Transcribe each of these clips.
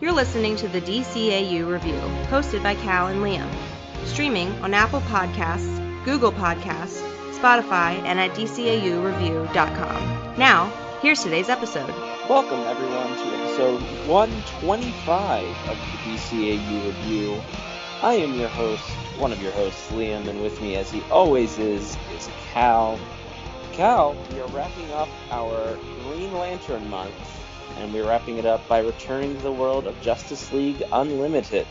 You're listening to the DCAU Review, hosted by Cal and Liam. Streaming on Apple Podcasts, Google Podcasts, Spotify, and at DCAUreview.com. Now, here's today's episode. Welcome, everyone, to episode 125 of the DCAU Review. I am your host, one of your hosts, Liam, and with me, as he always is Cal. Cal, we are wrapping up our Green Lantern month, and we're wrapping it up by returning to the world of Justice League Unlimited.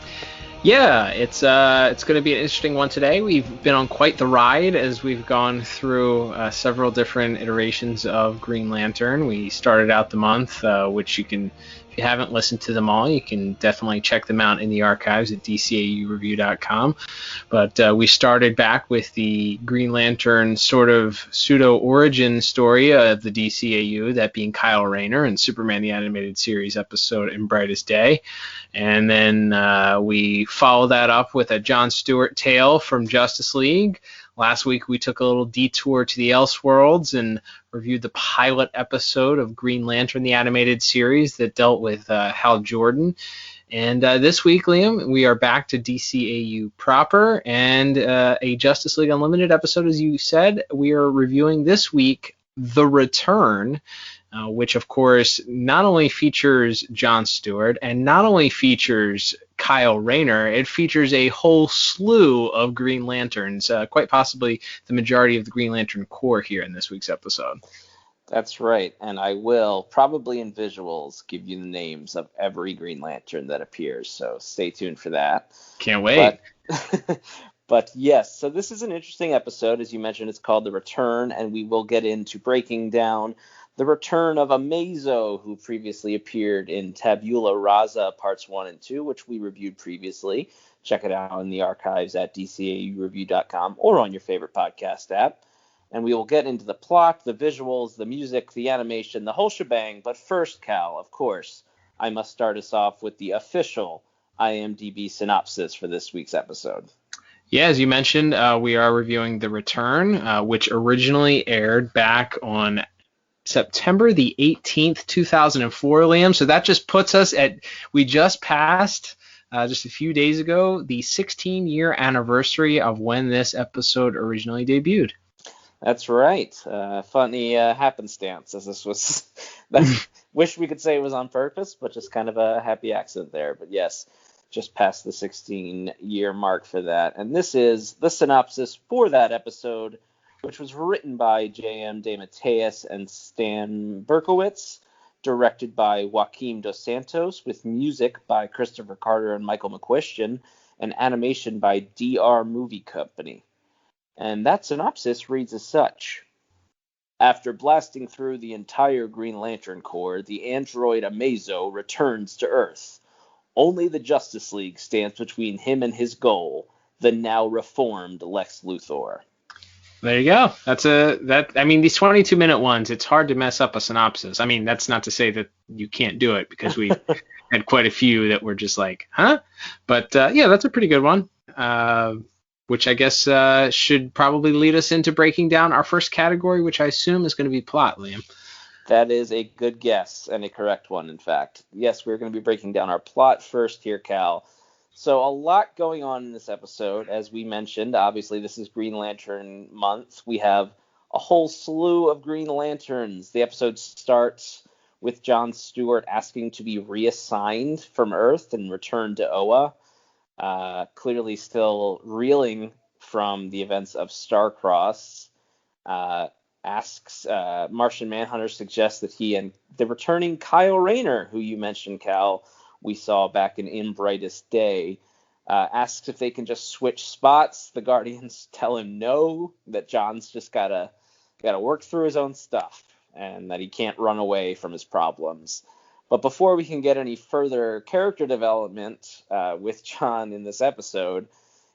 Yeah, it's going to be an interesting one today. We've been on quite the ride as we've gone through several different iterations of Green Lantern. We started out the month, which you can, if you haven't listened to them all, you can definitely check them out in the archives at DCAUreview.com. But we started back with the Green Lantern sort of pseudo-origin story of the DCAU, that being Kyle Rayner in Superman the Animated Series episode In Brightest Day. And then we followed that up with a John Stewart tale from Justice League. Last week we took a little detour to the Elseworlds and reviewed the pilot episode of Green Lantern the Animated Series that dealt with Hal Jordan. And this week, Liam, we are back to DCAU proper and a Justice League Unlimited episode, as you said. We are reviewing this week The Return, which, of course, not only features John Stewart and not only features Kyle Rayner, it features a whole slew of Green Lanterns, quite possibly the majority of the Green Lantern Corps here in this week's episode. That's right, and I will, probably in visuals, give you the names of every Green Lantern that appears, so stay tuned for that. Can't wait. But yes, so this is an interesting episode. As you mentioned, it's called The Return, and we will get into breaking down the return of Amazo, who previously appeared in Tabula Rasa Parts 1 and 2, which we reviewed previously. Check it out in the archives at DCAUreview.com or on your favorite podcast app. And we will get into the plot, the visuals, the music, the animation, the whole shebang. But first, Cal, of course, I must start us off with the official IMDb synopsis for this week's episode. Yeah, as you mentioned, we are reviewing The Return, which originally aired back on September the 18th, 2004, Liam. So that just puts us at, we just passed just a few days ago, the 16-year anniversary of when this episode originally debuted. That's right. Funny happenstance, as this was, wish we could say it was on purpose, but just kind of a happy accident there. But yes, just past the 16-year mark for that. And this is the synopsis for that episode, which was written by J.M. DeMatteis and Stan Berkowitz, directed by Joaquim Dos Santos, with music by Christopher Carter and Michael McQuistion, and animation by DR Movie Company. And that synopsis reads as such. After blasting through the entire Green Lantern Corps, the android Amazo returns to Earth. Only the Justice League stands between him and his goal, the now reformed Lex Luthor. There you go. These 22-minute ones, it's hard to mess up a synopsis. I mean, that's not to say that you can't do it, because we had quite a few that were just like, huh? But yeah, that's a pretty good one, which I guess should probably lead us into breaking down our first category, which I assume is going to be plot, Liam. That is a good guess, and a correct one, in fact. Yes, we're going to be breaking down our plot first here, Cal. So a lot going on in this episode. As we mentioned, obviously this is Green Lantern month. We have a whole slew of Green Lanterns. The episode starts with John Stewart asking to be reassigned from Earth and returned to Oa. Clearly still reeling from the events of Starcross. Martian Manhunter suggests that he and the returning Kyle Rayner, who you mentioned, Cal, we saw back in Brightest Day, asks if they can just switch spots. The Guardians tell him no, that John's just gotta work through his own stuff, and that he can't run away from his problems. But before we can get any further character development with John in this episode,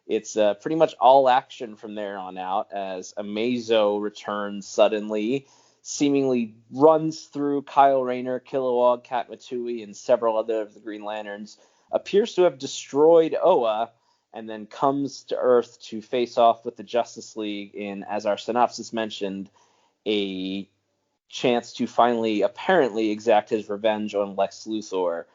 it's pretty much all action from there on out, as Amazo returns suddenly, seemingly runs through Kyle Rayner, Kilowog, Katmatui, and several other of the Green Lanterns, appears to have destroyed Oa, and then comes to Earth to face off with the Justice League in, as our synopsis mentioned, a chance to finally apparently exact his revenge on Lex Luthor,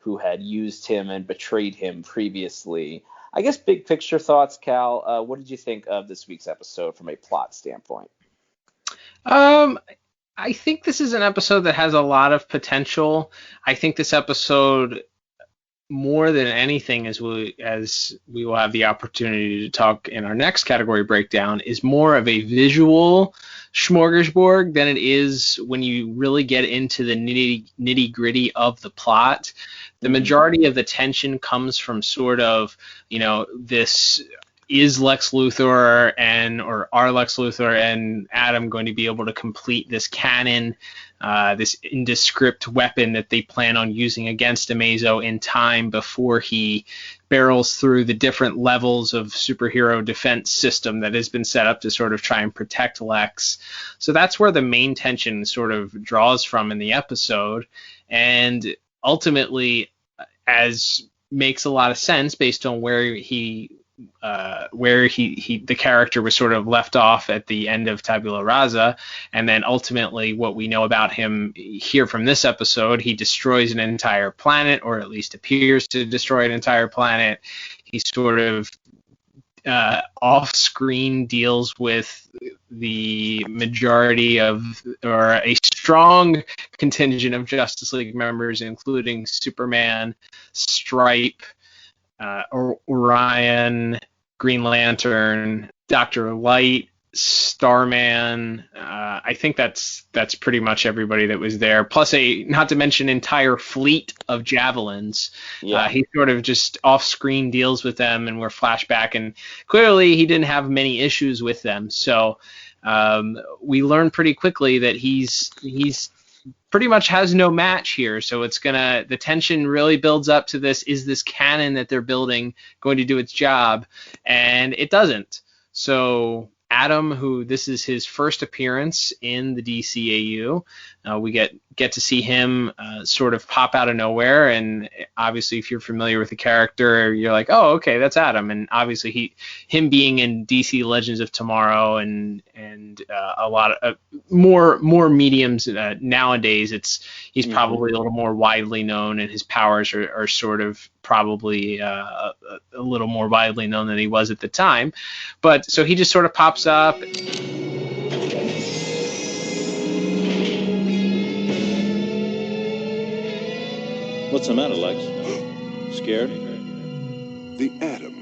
who had used him and betrayed him previously. I guess big picture thoughts, Cal. What did you think of this week's episode from a plot standpoint? I think this is an episode that has a lot of potential. I think this episode, more than anything, as we will have the opportunity to talk in our next category breakdown, is more of a visual smorgasbord than it is when you really get into the nitty gritty of the plot. The majority of the tension comes from sort of, this is Lex Luthor or are Lex Luthor and Adam going to be able to complete this cannon, this indescript weapon that they plan on using against Amazo in time before he barrels through the different levels of superhero defense system that has been set up to sort of try and protect Lex. So that's where the main tension sort of draws from in the episode. And ultimately, as makes a lot of sense based on where the character was sort of left off at the end of Tabula Rasa, and then ultimately what we know about him here from this episode, he destroys an entire planet, or at least appears to destroy an entire planet. He sort of off-screen deals with the majority of, or a strong contingent of Justice League members, including Superman, Stripe, Orion, Green Lantern, Dr. Light, Starman. I think that's pretty much everybody that was there. Plus not to mention entire fleet of javelins. Yeah. He sort of just off-screen deals with them, and we're flashback, and clearly he didn't have many issues with them. So we learn pretty quickly that he's pretty much has no match here. So the tension really builds up to this. Is this cannon that they're building going to do its job? And it doesn't. So Adam, who this is his first appearance in the DCAU, we get to see him sort of pop out of nowhere, and obviously if you're familiar with the character, you're like, oh, okay, that's Adam. And obviously him being in DC Legends of Tomorrow and a lot of more mediums nowadays, he's probably a little more widely known, and his powers are sort of probably a little more widely known than he was at the time. But so he just sort of pops up. What's the matter, Lex? Scared? The Atom.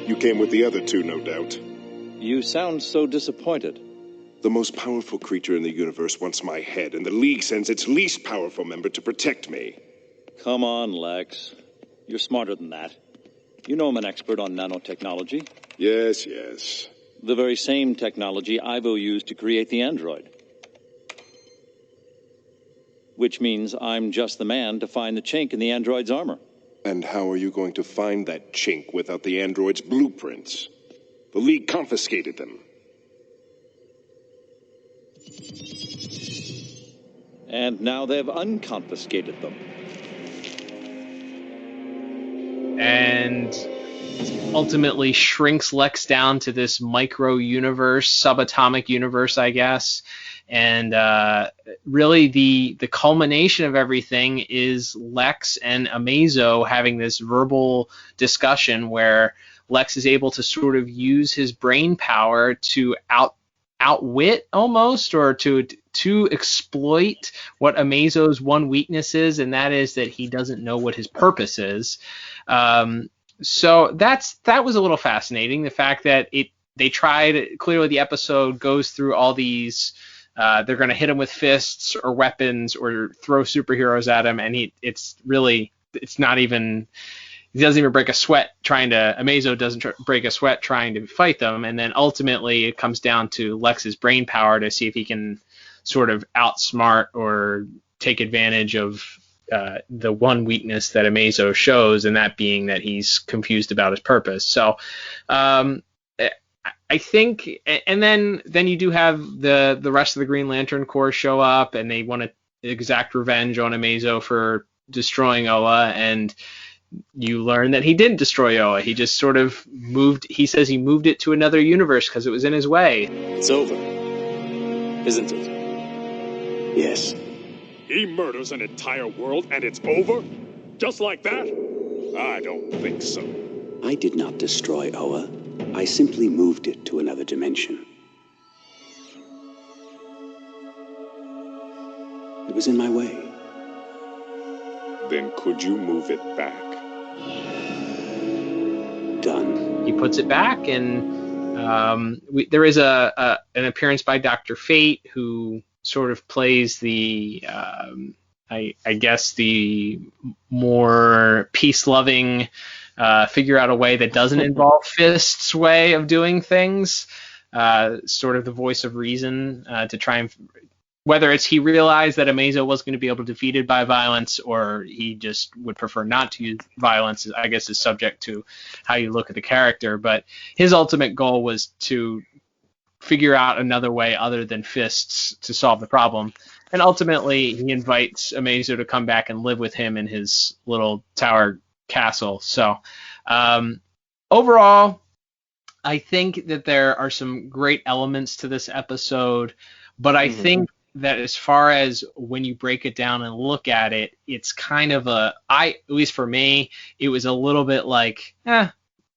You came with the other two, no doubt. You sound so disappointed. The most powerful creature in the universe wants my head, and the League sends its least powerful member to protect me. Come on, Lex. You're smarter than that. You know I'm an expert on nanotechnology. Yes. The very same technology Ivo used to create the android. Which means I'm just the man to find the chink in the android's armor. And how are you going to find that chink without the android's blueprints? The League confiscated them. And now they've unconfiscated them. And ultimately shrinks Lex down to this micro universe, subatomic universe, I guess. And really the culmination of everything is Lex and Amazo having this verbal discussion where Lex is able to sort of use his brain power to outwit almost, or to exploit what Amazo's one weakness is, and that is that he doesn't know what his purpose is. So that was a little fascinating. The fact that they tried, clearly the episode goes through all these, they're going to hit him with fists or weapons or throw superheroes at him, and he doesn't even break a sweat Amazo doesn't break a sweat trying to fight them. And then ultimately it comes down to Lex's brain power to see if he can sort of outsmart or take advantage of the one weakness that Amazo shows, and that being that he's confused about his purpose. So I think, and then you do have the rest of the Green Lantern Corps show up, and they want to exact revenge on Amazo for destroying Oa, and you learn that he didn't destroy Oa. He just sort of he says he moved it to another universe because it was in his way. It's over, isn't it? Yes. He murders an entire world and it's over? Just like that? I don't think so. I did not destroy Oa. I simply moved it to another dimension. It was in my way. Then could you move it back? Done. He puts it back, and there is an appearance by Dr. Fate, who sort of plays the I guess the more peace-loving, figure out a way that doesn't involve fists way of doing things, sort of the voice of reason, to try and, whether it's he realized that Amazo was going to be able to be defeated by violence, or he just would prefer not to use violence, I guess is subject to how you look at the character. But his ultimate goal was to figure out another way other than fists to solve the problem. And ultimately, he invites Amazo to come back and live with him in his little tower castle. So overall, I think that there are some great elements to this episode, but I think that as far as when you break it down and look at it, it's kind of at least for me, it was a little bit like,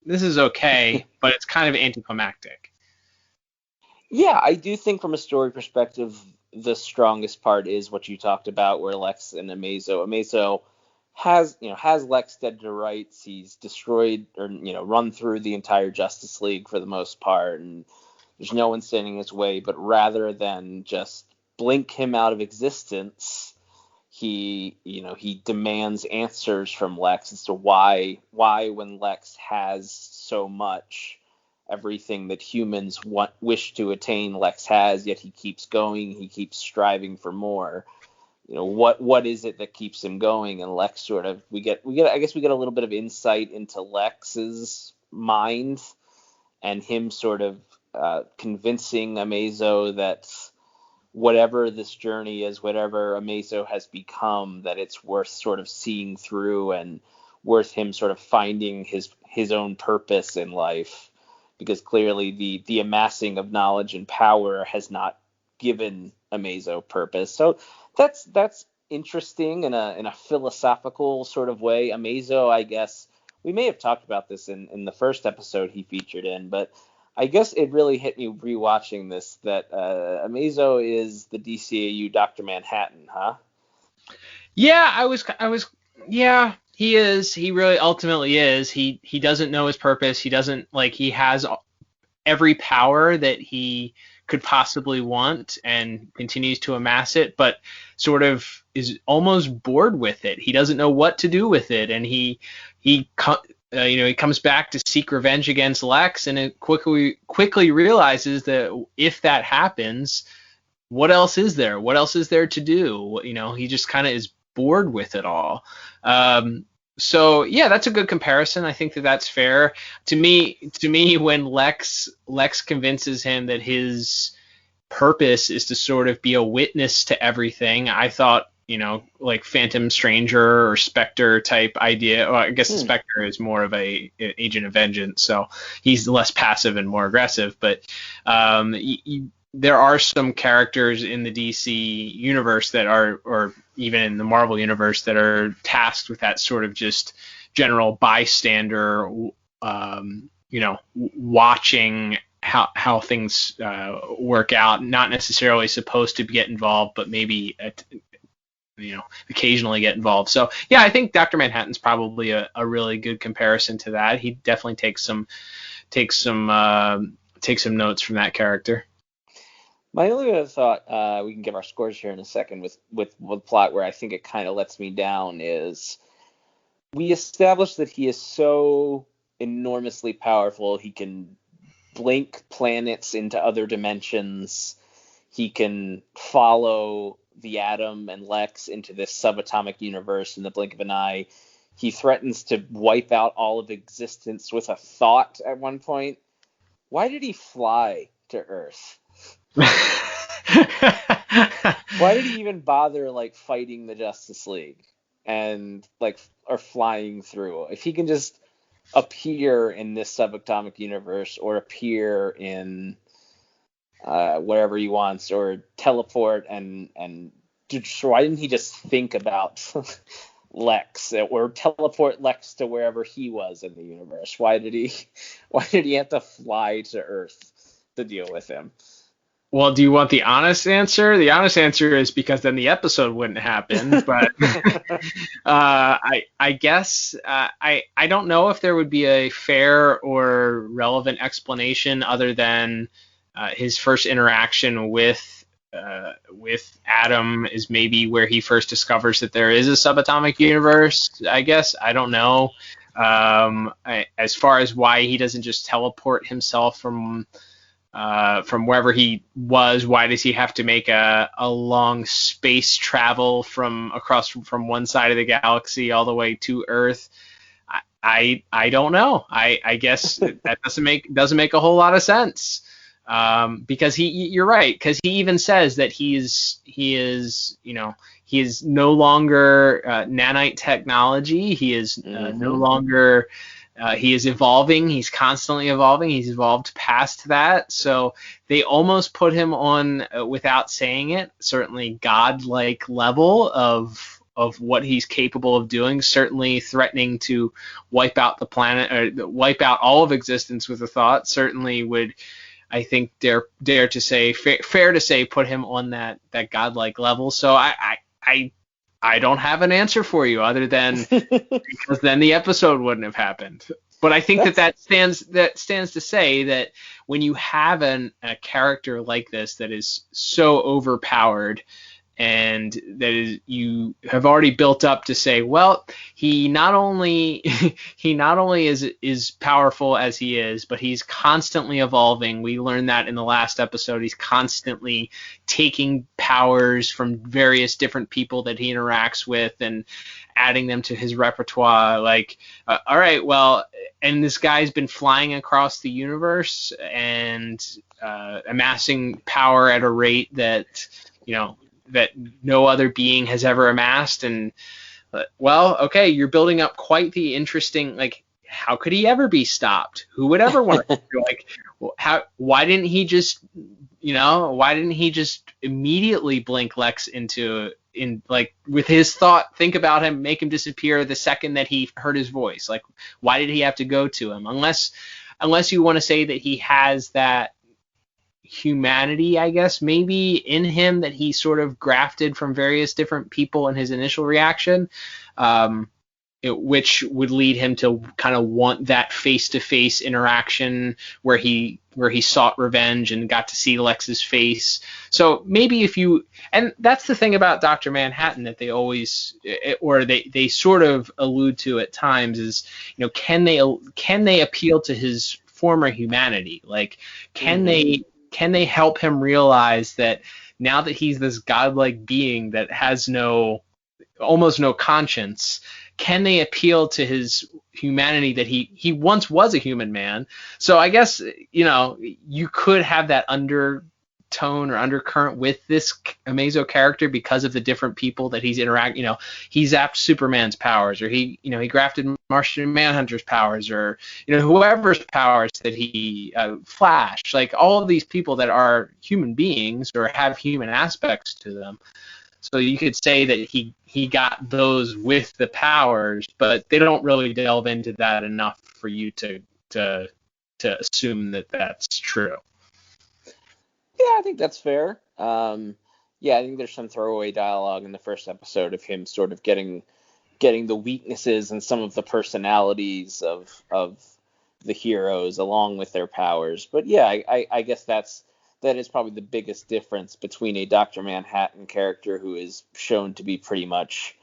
this is okay, but it's kind of anticlimactic. Yeah, I do think from a story perspective, the strongest part is what you talked about, where Lex and Amazo has Lex dead to rights. He's destroyed or run through the entire Justice League for the most part, and there's no one standing in his way. But rather than just blink him out of existence, he demands answers from Lex as to why when Lex has so much, everything that humans wish to attain, Lex has, yet he keeps going, he keeps striving for more. What is it that keeps him going? And Lex sort of, we get a little bit of insight into Lex's mind, and him sort of convincing Amazo that whatever this journey is, whatever Amazo has become, that it's worth sort of seeing through and worth him sort of finding his own purpose in life. Because clearly the amassing of knowledge and power has not given Amazo purpose. So that's interesting in a philosophical sort of way. Amazo, I guess, we may have talked about this in the first episode he featured in, but I guess it really hit me rewatching this that Amazo is the DCAU Dr. Manhattan, huh? Yeah, I was yeah. He is. He really ultimately is. He doesn't know his purpose. He doesn't, he has every power that he could possibly want and continues to amass it, but sort of is almost bored with it. He doesn't know what to do with it, and he comes back to seek revenge against Lex, and it quickly realizes that if that happens, what else is there? What else is there to do? He just kind of is bored with it all. So yeah, that's a good comparison. I think that's fair. To me, when Lex convinces him that his purpose is to sort of be a witness to everything, I thought, like Phantom Stranger or Spectre type idea. Well, I guess the Spectre is more of a agent of vengeance, so he's less passive and more aggressive. But there are some characters in the DC universe that are, or even in the Marvel universe, that are tasked with that sort of just general bystander, watching how things work out, not necessarily supposed to get involved, but maybe occasionally get involved. So yeah, I think Dr. Manhattan's probably a really good comparison to that. He definitely takes some notes from that character. My only other thought, we can give our scores here in a second with plot, where I think it kind of lets me down, is we established that he is so enormously powerful. He can blink planets into other dimensions. He can follow the Atom and Lex into this subatomic universe in the blink of an eye. He threatens to wipe out all of existence with a thought at one point. Why did he fly to Earth? Why did he even bother fighting the Justice League and or flying through? If he can just appear in this subatomic universe, or appear in wherever he wants, or teleport and why didn't he just think about Lex or teleport Lex to wherever he was in the universe? Why did he have to fly to Earth to deal with him? Well, do you want the honest answer? The honest answer is because then the episode wouldn't happen. But I guess I don't know if there would be a fair or relevant explanation other than his first interaction with Adam is maybe where he first discovers that there is a subatomic universe. I guess I don't know. As far as why he doesn't just teleport himself from wherever he was, why does he have to make a long space travel from one side of the galaxy all the way to Earth? I don't know. I guess that doesn't make a whole lot of sense. Because you're right, because he even says that he is no longer nanite technology. He is no longer. He is evolving. He's constantly evolving. He's evolved past that. So they almost put him on, without saying it, certainly godlike level of what he's capable of doing. Certainly threatening to wipe out the planet or wipe out all of existence with a thought. Certainly would, I think, dare to say, fair to say, put him on that godlike level. So I don't have an answer for you other than because then the episode wouldn't have happened. But I think that stands to say that when you have a character like this that is so overpowered and that you have already built up to say, well, he not only is powerful as he is, but he's constantly evolving. We learned that in the last episode. He's constantly taking powers from various different people that he interacts with and adding them to his repertoire. Like, all right, well, and this guy's been flying across the universe and amassing power at a rate that that no other being has ever amassed. And well, okay, you're building up quite the interesting, like, how could he ever be stopped? Who would ever want to like, why didn't he just immediately blink Lex like with his thought, think about him, make him disappear the second that he heard his voice? Like, why did he have to go to him? Unless you want to say that he has that humanity, I guess, maybe in him that he sort of grafted from various different people in his initial reaction, which would lead him to kind of want that face-to-face interaction where he sought revenge and got to see Lex's face. So maybe and that's the thing about Dr. Manhattan that they always, or they sort of allude to at times, is, can they appeal to his former humanity? Like, can they help him realize that now that he's this godlike being that has almost no conscience, can they appeal to his humanity that he once was a human man? So I guess, you could have that undertone or undercurrent with this Amazo character because of the different people that he's interacting. He zapped Superman's powers, or he grafted Martian Manhunter's powers, or whoever's powers that he Flash, like all of these people that are human beings or have human aspects to them. So you could say that he got those with the powers, but they don't really delve into that enough for you to assume that that's true. Yeah, I think that's fair. I think there's some throwaway dialogue in the first episode of him sort of getting the weaknesses and some of the personalities of the heroes along with their powers. But yeah, I guess that is probably the biggest difference between a Dr. Manhattan character who is shown to be pretty much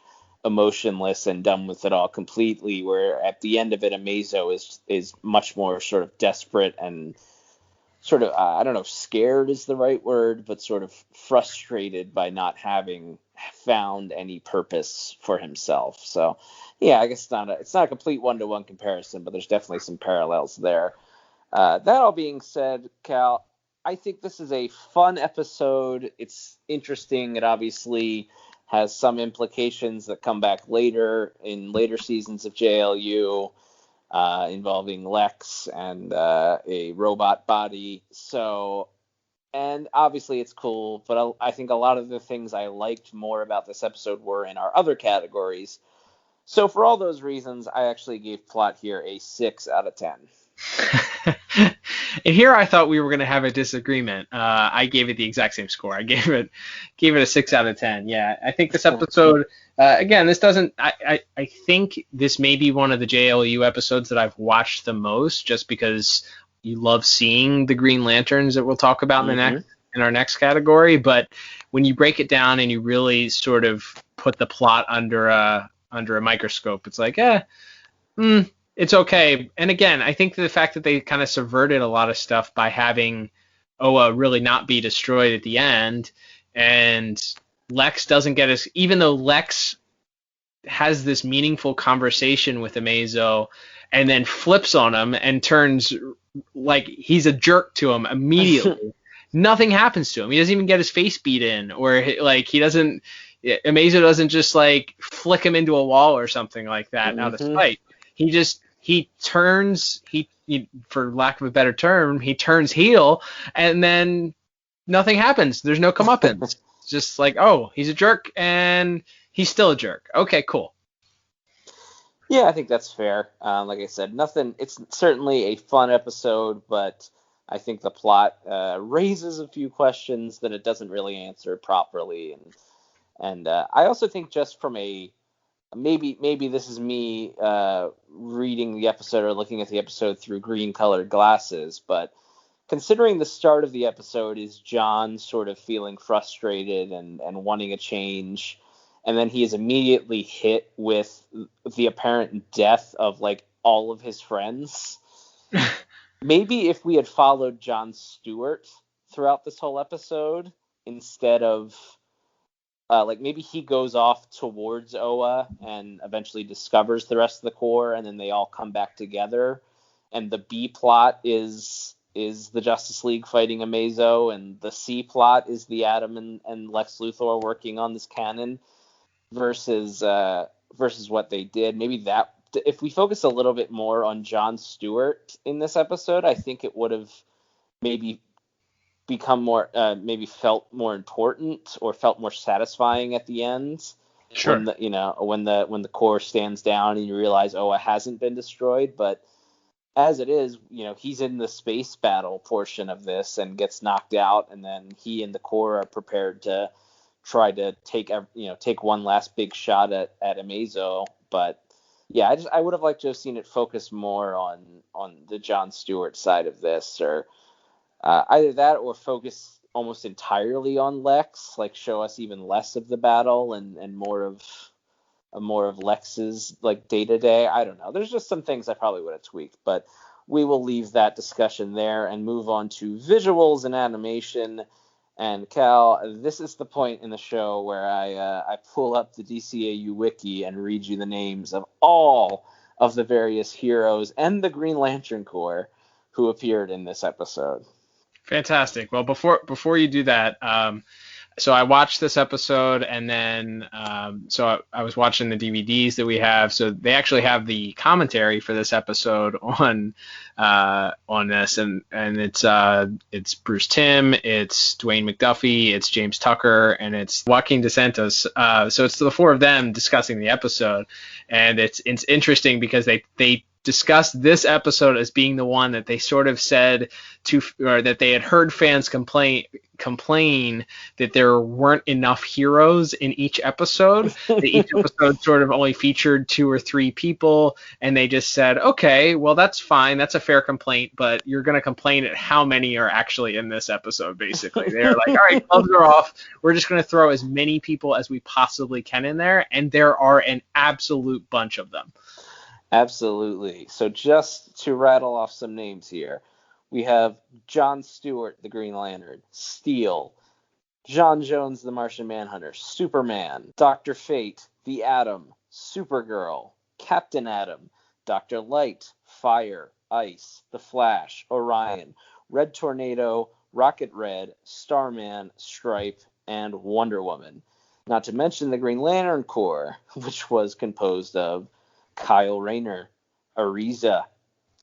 emotionless and done with it all completely, where at the end of it, Amazo is much more sort of desperate and sort of, I don't know if scared is the right word, but sort of frustrated by not having found any purpose for himself. So yeah, I guess it's not a complete one-to-one comparison, but there's definitely some parallels there. That all being said, Cal, I think this is a fun episode. It's interesting. It obviously has some implications that come back later in later seasons of JLU, involving Lex and a robot body. So And obviously it's cool, but I think a lot of the things I liked more about this episode were in our other categories. So for all those reasons, I actually gave plot here a 6 out of 10. And here I thought we were going to have a disagreement. I gave it the exact same score. I gave it a 6 out of 10. Yeah, I think this episode, again, this doesn't, I think this may be one of the JLU episodes that I've watched the most, just because you love seeing the Green Lanterns that we'll talk about in our next category. But when you break it down and you really sort of put the plot under a microscope, it's like, it's okay. And again, I think the fact that they kind of subverted a lot of stuff by having Oa really not be destroyed at the end, and Lex doesn't get us, even though Lex has this meaningful conversation with Amazo and then flips on him and turns like he's a jerk to him immediately. Nothing happens to him. He doesn't even get his face beat in, or like Amazo doesn't just like flick him into a wall or something like that out of spite. He turns, for lack of a better term, he turns heel, and then nothing happens. There's no comeuppance. It's just like, oh, he's a jerk, and he's still a jerk. Okay, cool. Yeah, I think that's fair. Like I said, nothing. It's certainly a fun episode, but I think the plot raises a few questions that it doesn't really answer properly, and I also think just from a maybe this is me reading the episode or looking at the episode through green-colored glasses, but considering the start of the episode is John sort of feeling frustrated and wanting a change, and then he is immediately hit with the apparent death of like all of his friends. Maybe if we had followed Jon Stewart throughout this whole episode instead of like maybe he goes off towards Oa and eventually discovers the rest of the Corps, and then they all come back together, and the B plot is the Justice League fighting Amazo, and the C plot is the Atom and Lex Luthor working on this cannon versus what they did. Maybe that if we focus a little bit more on Jon Stewart in this episode, I think it would have maybe become more maybe felt more important or felt more satisfying at the end. Sure. When the Corps stands down and you realize it hasn't been destroyed, but as it is, he's in the space battle portion of this and gets knocked out, and then he and the Corps are prepared to try to take one last big shot at Amazo. But yeah, I would have liked to have seen it focus more on the Jon Stewart side of this, or either that or focus almost entirely on Lex, like show us even less of the battle and more of Lex's like day-to-day. I don't know. There's just some things I probably would have tweaked, but we will leave that discussion there and move on to visuals and animation. And Cal, this is the point in the show where I pull up the DCAU wiki and read you the names of all of the various heroes and the Green Lantern Corps who appeared in this episode. Fantastic. Well, before you do that, so I watched this episode, and then so I was watching the DVDs that we have. So they actually have the commentary for this episode on this, and it's Bruce Timm, it's Dwayne McDuffie, it's James Tucker, and it's Joaquin De Santos. So it's the four of them discussing the episode, and it's interesting because they discussed this episode as being the one that they sort of said or that they had heard fans complain that there weren't enough heroes in each episode. That each episode sort of only featured 2 or 3 people, and they just said, okay, well, that's fine, that's a fair complaint, but you're going to complain at how many are actually in this episode, basically. They're like, all right, gloves are off, we're just going to throw as many people as we possibly can in there, and there are an absolute bunch of them. Absolutely. So just to rattle off some names here, we have Jon Stewart, the Green Lantern, Steel, John Jones, the Martian Manhunter, Superman, Dr. Fate, the Atom, Supergirl, Captain Atom, Dr. Light, Fire, Ice, the Flash, Orion, Red Tornado, Rocket Red, Starman, Stripe, and Wonder Woman. Not to mention the Green Lantern Corps, which was composed of Kyle Rayner, Ariza,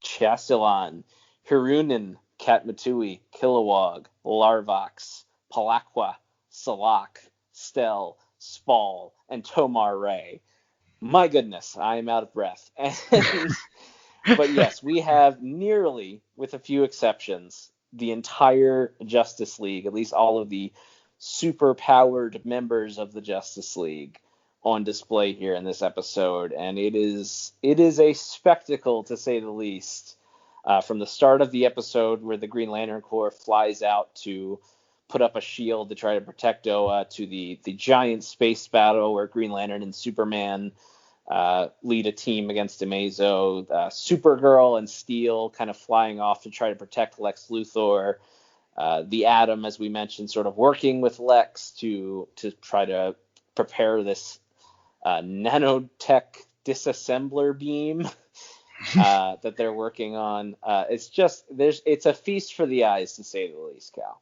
Chastilon, Hirunin, Katmatui, Kilowog, Larvox, Palaqua, Salak, Stel, Spall, and Tomar Ray. My goodness, I am out of breath. But yes, we have nearly, with a few exceptions, the entire Justice League, at least all of the super-powered members of the Justice League, on display here in this episode, and it is a spectacle, to say the least. From the start of the episode, where the Green Lantern Corps flies out to put up a shield to try to protect Oa, to the giant space battle where Green Lantern and Superman lead a team against Amazo, Supergirl and Steel kind of flying off to try to protect Lex Luthor, the Atom, as we mentioned, sort of working with Lex to try to prepare this nanotech disassembler beam that they're working on. It's a feast for the eyes, to say the least, Cal.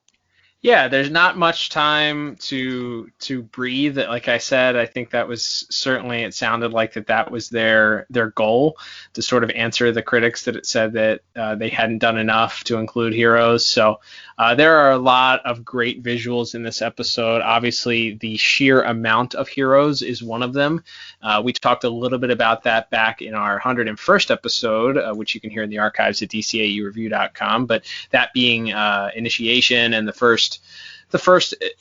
Yeah, there's not much time to breathe. Like I said, I think that was certainly, it sounded like that was their goal, to sort of answer the critics that it said that they hadn't done enough to include heroes. So there are a lot of great visuals in this episode. Obviously, the sheer amount of heroes is one of them. We talked a little bit about that back in our 101st episode, which you can hear in the archives at DCAUreview.com. But that being Initiation and the first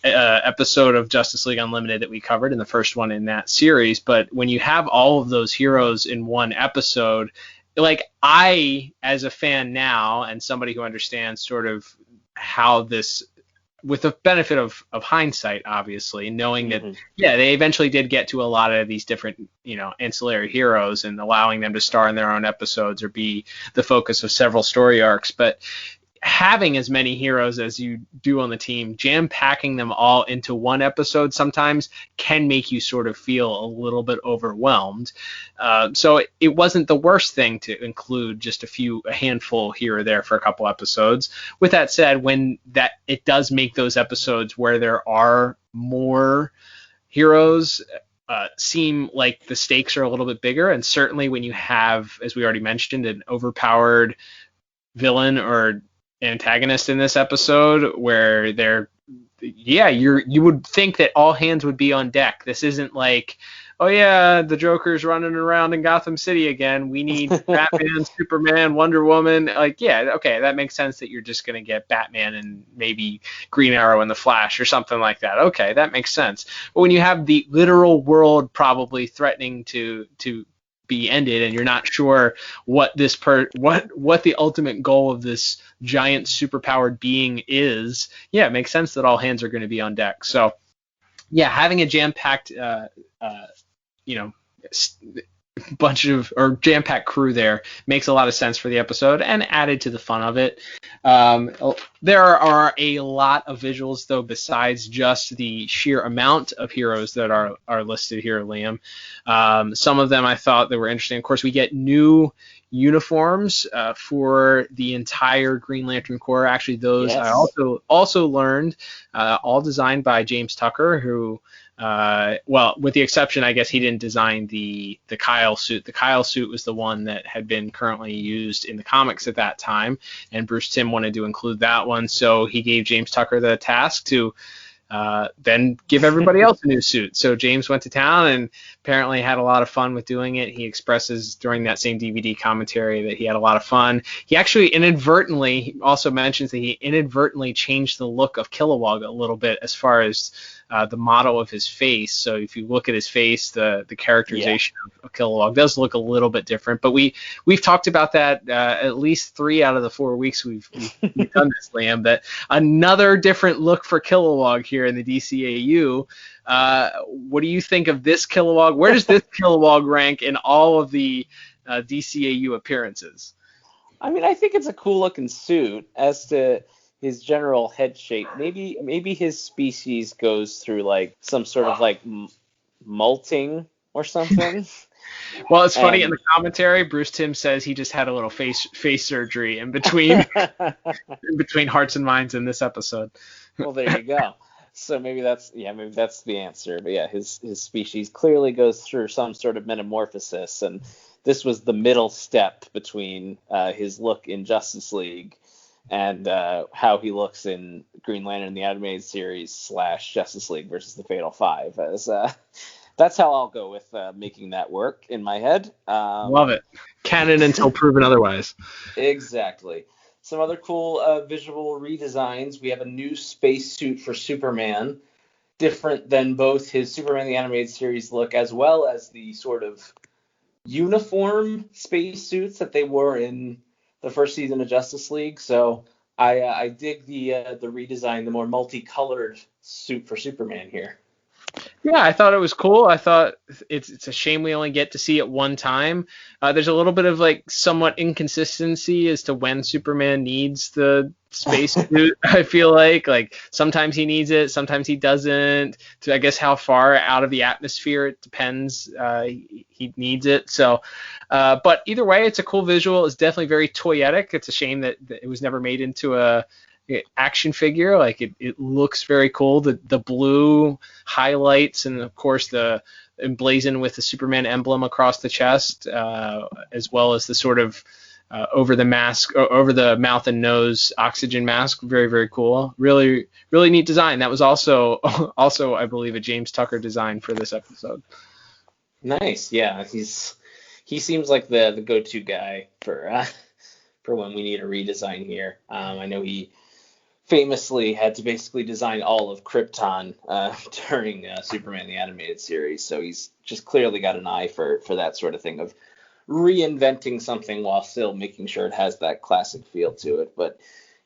episode of Justice League Unlimited that we covered, and the first one in that series. But when you have all of those heroes in one episode, like, I, as a fan now, and somebody who understands sort of how this, with the benefit of hindsight, obviously, knowing that, they eventually did get to a lot of these different, ancillary heroes, and allowing them to star in their own episodes or be the focus of several story arcs. But having as many heroes as you do on the team, jam-packing them all into one episode sometimes can make you sort of feel a little bit overwhelmed. So it wasn't the worst thing to include just a handful here or there for a couple episodes. With that said, it does make those episodes where there are more heroes seem like the stakes are a little bit bigger. And certainly when you have, as we already mentioned, an overpowered villain or antagonist in this episode, where you would think that all hands would be on deck. This isn't like, oh yeah, the Joker's running around in Gotham City again, we need Batman, Superman, Wonder Woman. Like, yeah, okay, that makes sense that you're just going to get Batman and maybe Green Arrow and the Flash or something like that. Okay, that makes sense. But when you have the literal world probably threatening to be ended, and you're not sure what the ultimate goal of this giant superpowered being is, it makes sense that all hands are going to be on deck. So having a jam-packed jam-packed crew there makes a lot of sense for the episode and added to the fun of it. There are a lot of visuals, though, besides just the sheer amount of heroes that are listed here, Liam. Some of them I thought that were interesting. Of course, we get new uniforms for the entire Green Lantern Corps. Actually, those I also learned, all designed by James Tucker, who with the exception, I guess he didn't design the Kyle suit. The Kyle suit was the one that had been currently used in the comics at that time, and Bruce Timm wanted to include that one, so he gave James Tucker the task to then give everybody else a new suit. So James went to town and apparently had a lot of fun with doing it. He expresses during that same DVD commentary that he had a lot of fun. He actually he also mentions that he inadvertently changed the look of Kilowog a little bit as far as the model of his face. So if you look at his face, the characterization of Kilowog does look a little bit different. But we've talked about that at least 3 out of the 4 weeks we've done this, Liam, that another different look for Kilowog here in the DCAU. What do you think of this Kilowog? Where does this Kilowog rank in all of the DCAU appearances? I mean, I think it's a cool looking suit. As to his general head shape, maybe his species goes through like some sort of like molting or something. Well, it's funny, in the commentary, Bruce Timm says he just had a little face surgery in between Hearts and Minds in this episode. Well, there you go. So maybe that's the answer. But his species clearly goes through some sort of metamorphosis, and this was the middle step between his look in Justice League and how he looks in Green Lantern the animated series / Justice League versus the Fatal Five. As that's how I'll go with making that work in my head. Love it. Canon until proven otherwise. Exactly. Some other cool visual redesigns. We have a new spacesuit for Superman, different than both his Superman the Animated Series look as well as the sort of uniform spacesuits that they wore in the first season of Justice League. So I dig the redesign, the more multicolored suit for Superman here. Yeah, I thought it was cool. I thought it's a shame we only get to see it one time. There's a little bit of like somewhat inconsistency as to when Superman needs the space suit. I feel like sometimes he needs it, sometimes he doesn't. To I guess how far out of the atmosphere it depends. He needs it. So, but either way, it's a cool visual. It's definitely very toyetic. It's a shame that it was never made into a action figure. Like it looks very cool. The blue highlights and of course the emblazoned with the Superman emblem across the chest, as well as the sort of over the mask, over the mouth and nose oxygen mask. Very, very cool. Really, really neat design. That was also I believe a James Tucker design for this episode. Nice. Yeah, he seems like the go-to guy for when we need a redesign here. I know he famously had to basically design all of Krypton during Superman the Animated Series, so he's just clearly got an eye for that sort of thing of reinventing something while still making sure it has that classic feel to it. But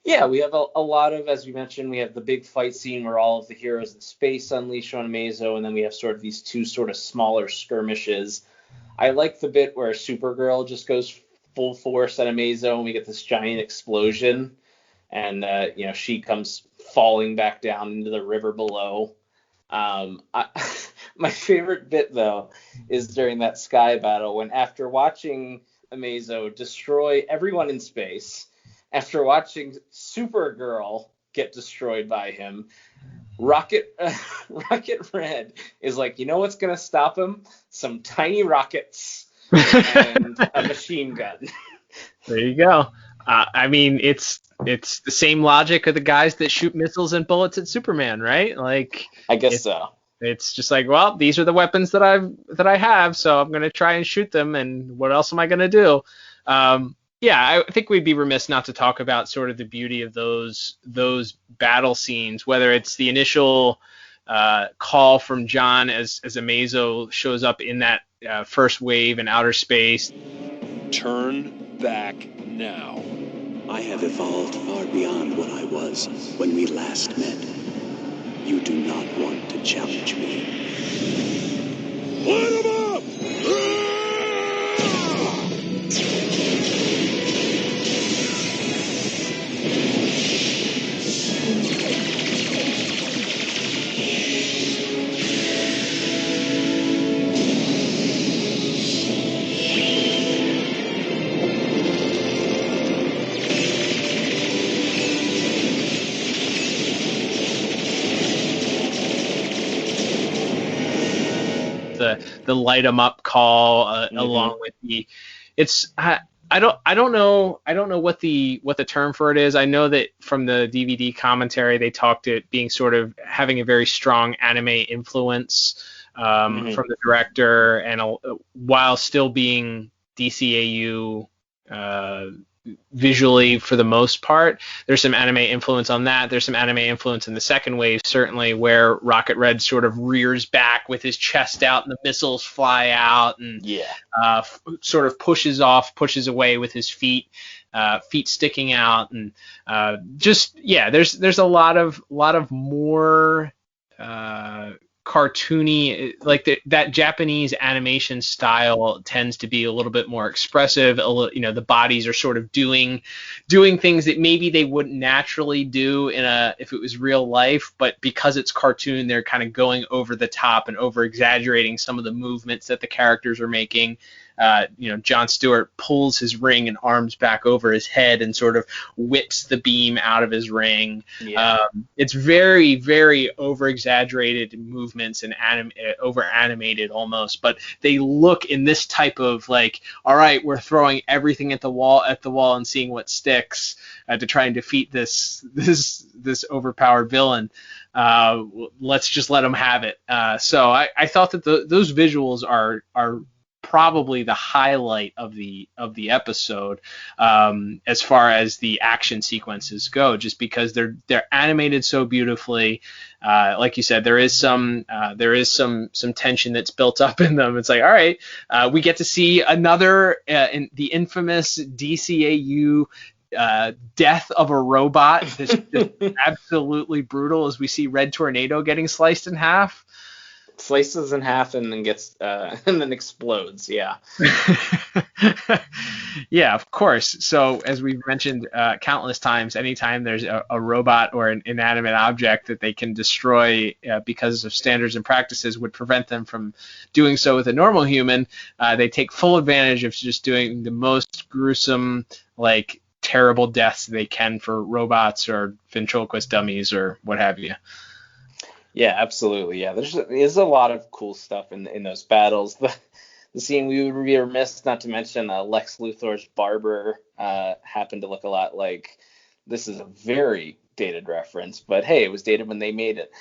yeah, we have a lot of, as we mentioned, we have the big fight scene where all of the heroes in space unleash on Amazo, and then we have sort of these two sort of smaller skirmishes. I like the bit where Supergirl just goes full force at Amazo, and we get this giant explosion. And, she comes falling back down into the river below. My favorite bit, though, is during that sky battle when after watching Amazo destroy everyone in space, after watching Supergirl get destroyed by him, Rocket Red is like, you know what's going to stop him? Some tiny rockets and a machine gun. There you go. I mean, it's the same logic of the guys that shoot missiles and bullets at Superman, right? Like, I guess so. It's just like, well, these are the weapons that I have, so I'm gonna try and shoot them, and what else am I gonna do? Yeah, I think we'd be remiss not to talk about sort of the beauty of those battle scenes, whether it's the initial call from John as Amazo shows up in that first wave in outer space. Turn back now. I have evolved far beyond what I was when we last met. You do not want to challenge me. Line 'em up! The light 'em up call along with I don't know what the term for it is. I know that from the DVD commentary they talked it being sort of having a very strong anime influence from the director, and while still being DCAU visually for the most part. There's some anime influence on that. There's some anime influence in the second wave, certainly, where Rocket Red sort of rears back with his chest out and the missiles fly out, and sort of pushes away with his feet sticking out, and there's a lot of more cartoony, like that Japanese animation style tends to be a little bit more expressive. The bodies are sort of doing things that maybe they wouldn't naturally do if it was real life, but because it's cartoon, they're kind of going over the top and over exaggerating some of the movements that the characters are making. Jon Stewart pulls his ring and arms back over his head and sort of whips the beam out of his ring. Yeah. It's very, very over-exaggerated movements and over-animated almost, but they look in this type of like, all right, we're throwing everything at the wall and seeing what sticks to try and defeat this overpowered villain. Let's just let them have it. So I thought that those visuals are probably the highlight of the episode as far as the action sequences go, just because they're animated so beautifully. Like you said, there is some tension that's built up in them. It's like, all right, we get to see another in the infamous DCAU death of a robot that's just absolutely brutal, as we see Red Tornado getting sliced in half. Slices in half and then gets and then explodes. Yeah. Yeah, of course. So as we've mentioned countless times, anytime there's a robot or an inanimate object that they can destroy because of standards and practices would prevent them from doing so with a normal human, they take full advantage of just doing the most gruesome, like, terrible deaths they can for robots or ventriloquist dummies or what have you. Yeah, absolutely. Yeah, there's a lot of cool stuff in those battles. The scene we would be remiss not to mention, Lex Luthor's barber happened to look a lot like, this is a very dated reference, but hey, it was dated when they made it.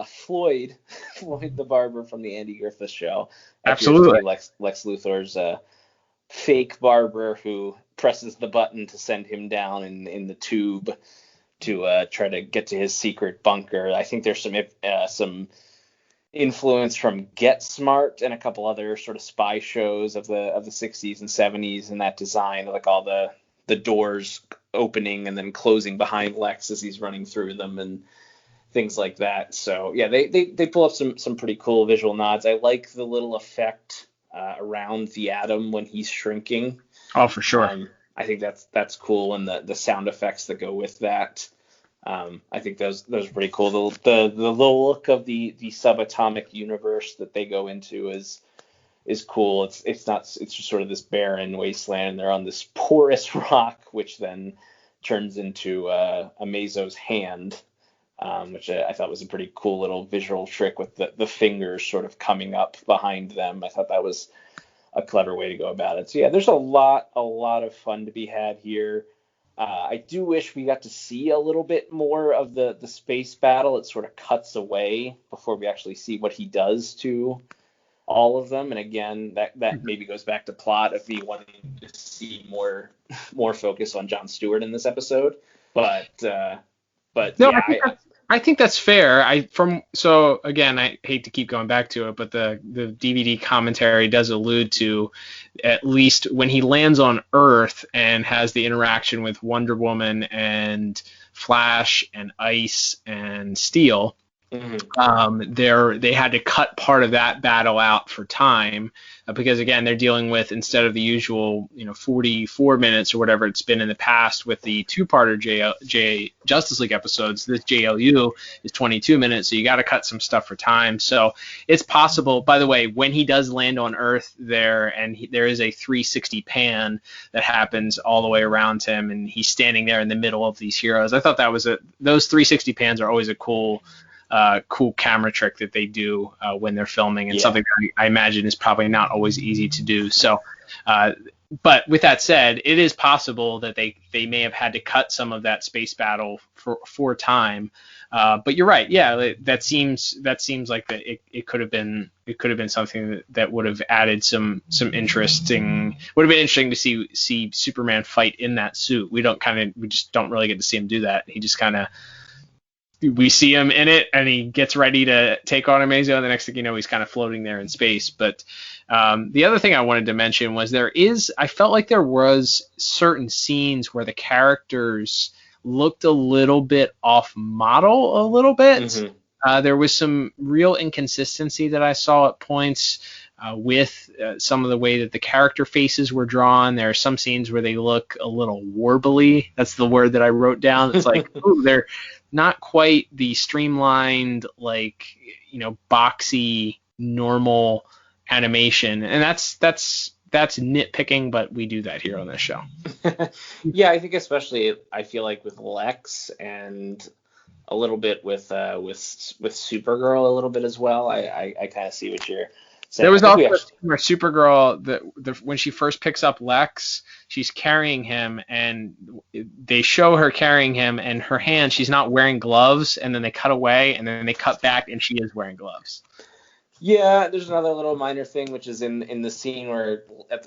Floyd the barber from the Andy Griffith Show. Absolutely. Lex Luthor's fake barber who presses the button to send him down in the tube to try to get to his secret bunker. I think there's some influence from Get Smart and a couple other sort of spy shows of the 60s and 70s in that design, like all the doors opening and then closing behind Lex as he's running through them and things like that. So yeah, they pull up some pretty cool visual nods. I like the little effect around the Atom when he's shrinking. Oh, for sure. I think that's cool, and the sound effects that go with that. I think those are pretty cool. The look of the subatomic universe that they go into is cool. It's just sort of this barren wasteland, and they're on this porous rock, which then turns into Amazo's hand, which I thought was a pretty cool little visual trick with the fingers sort of coming up behind them. I thought that was a clever way to go about it. So yeah, there's a lot of fun to be had here. I do wish we got to see a little bit more of the space battle. It sort of cuts away before we actually see what he does to all of them. And again, that maybe goes back to plot of me wanting to see more focus on Jon Stewart in this episode. But no, yeah, I think that's fair. I hate to keep going back to it, but the DVD commentary does allude to, at least when he lands on Earth and has the interaction with Wonder Woman and Flash and Ice and Steel, they had to cut part of that battle out for time because, again, they're dealing with, instead of the usual 44 minutes or whatever it's been in the past with the two-parter Justice League episodes, this JLU is 22 minutes, so you got to cut some stuff for time. So it's possible. By the way, when he does land on Earth there, and there is a 360 pan that happens all the way around him, and he's standing there in the middle of these heroes. I thought that was those 360 pans are always a cool camera trick that they do when they're filming, and something that I imagine is probably not always easy to do. So, but with that said, it is possible that they may have had to cut some of that space battle for time. But you're right. Yeah, that seems like that it could have been something that would have added some interesting. Would have been interesting to see Superman fight in that suit. We just don't really get to see him do that. He just kind of. We see him in it, and he gets ready to take on Amazo, and the next thing you know, he's kind of floating there in space. But the other thing I wanted to mention was I felt like there was certain scenes where the characters looked a little bit off model a little bit. Mm-hmm. There was some real inconsistency that I saw at points with some of the way that the character faces were drawn. There are some scenes where they look a little warbly. That's the word that I wrote down. It's like, ooh, they're not quite the streamlined, like, boxy, normal animation. And that's that's nitpicking, but we do that here on this show. Yeah, I think especially I feel like with Lex and a little bit with Supergirl a little bit as well. I kind of see what you're saying. There was also where Supergirl, when she first picks up Lex, she's carrying him, and they show her carrying him, and her hand, she's not wearing gloves, and then they cut away, and then they cut back, and she is wearing gloves. Yeah, there's another little minor thing, which is in the scene where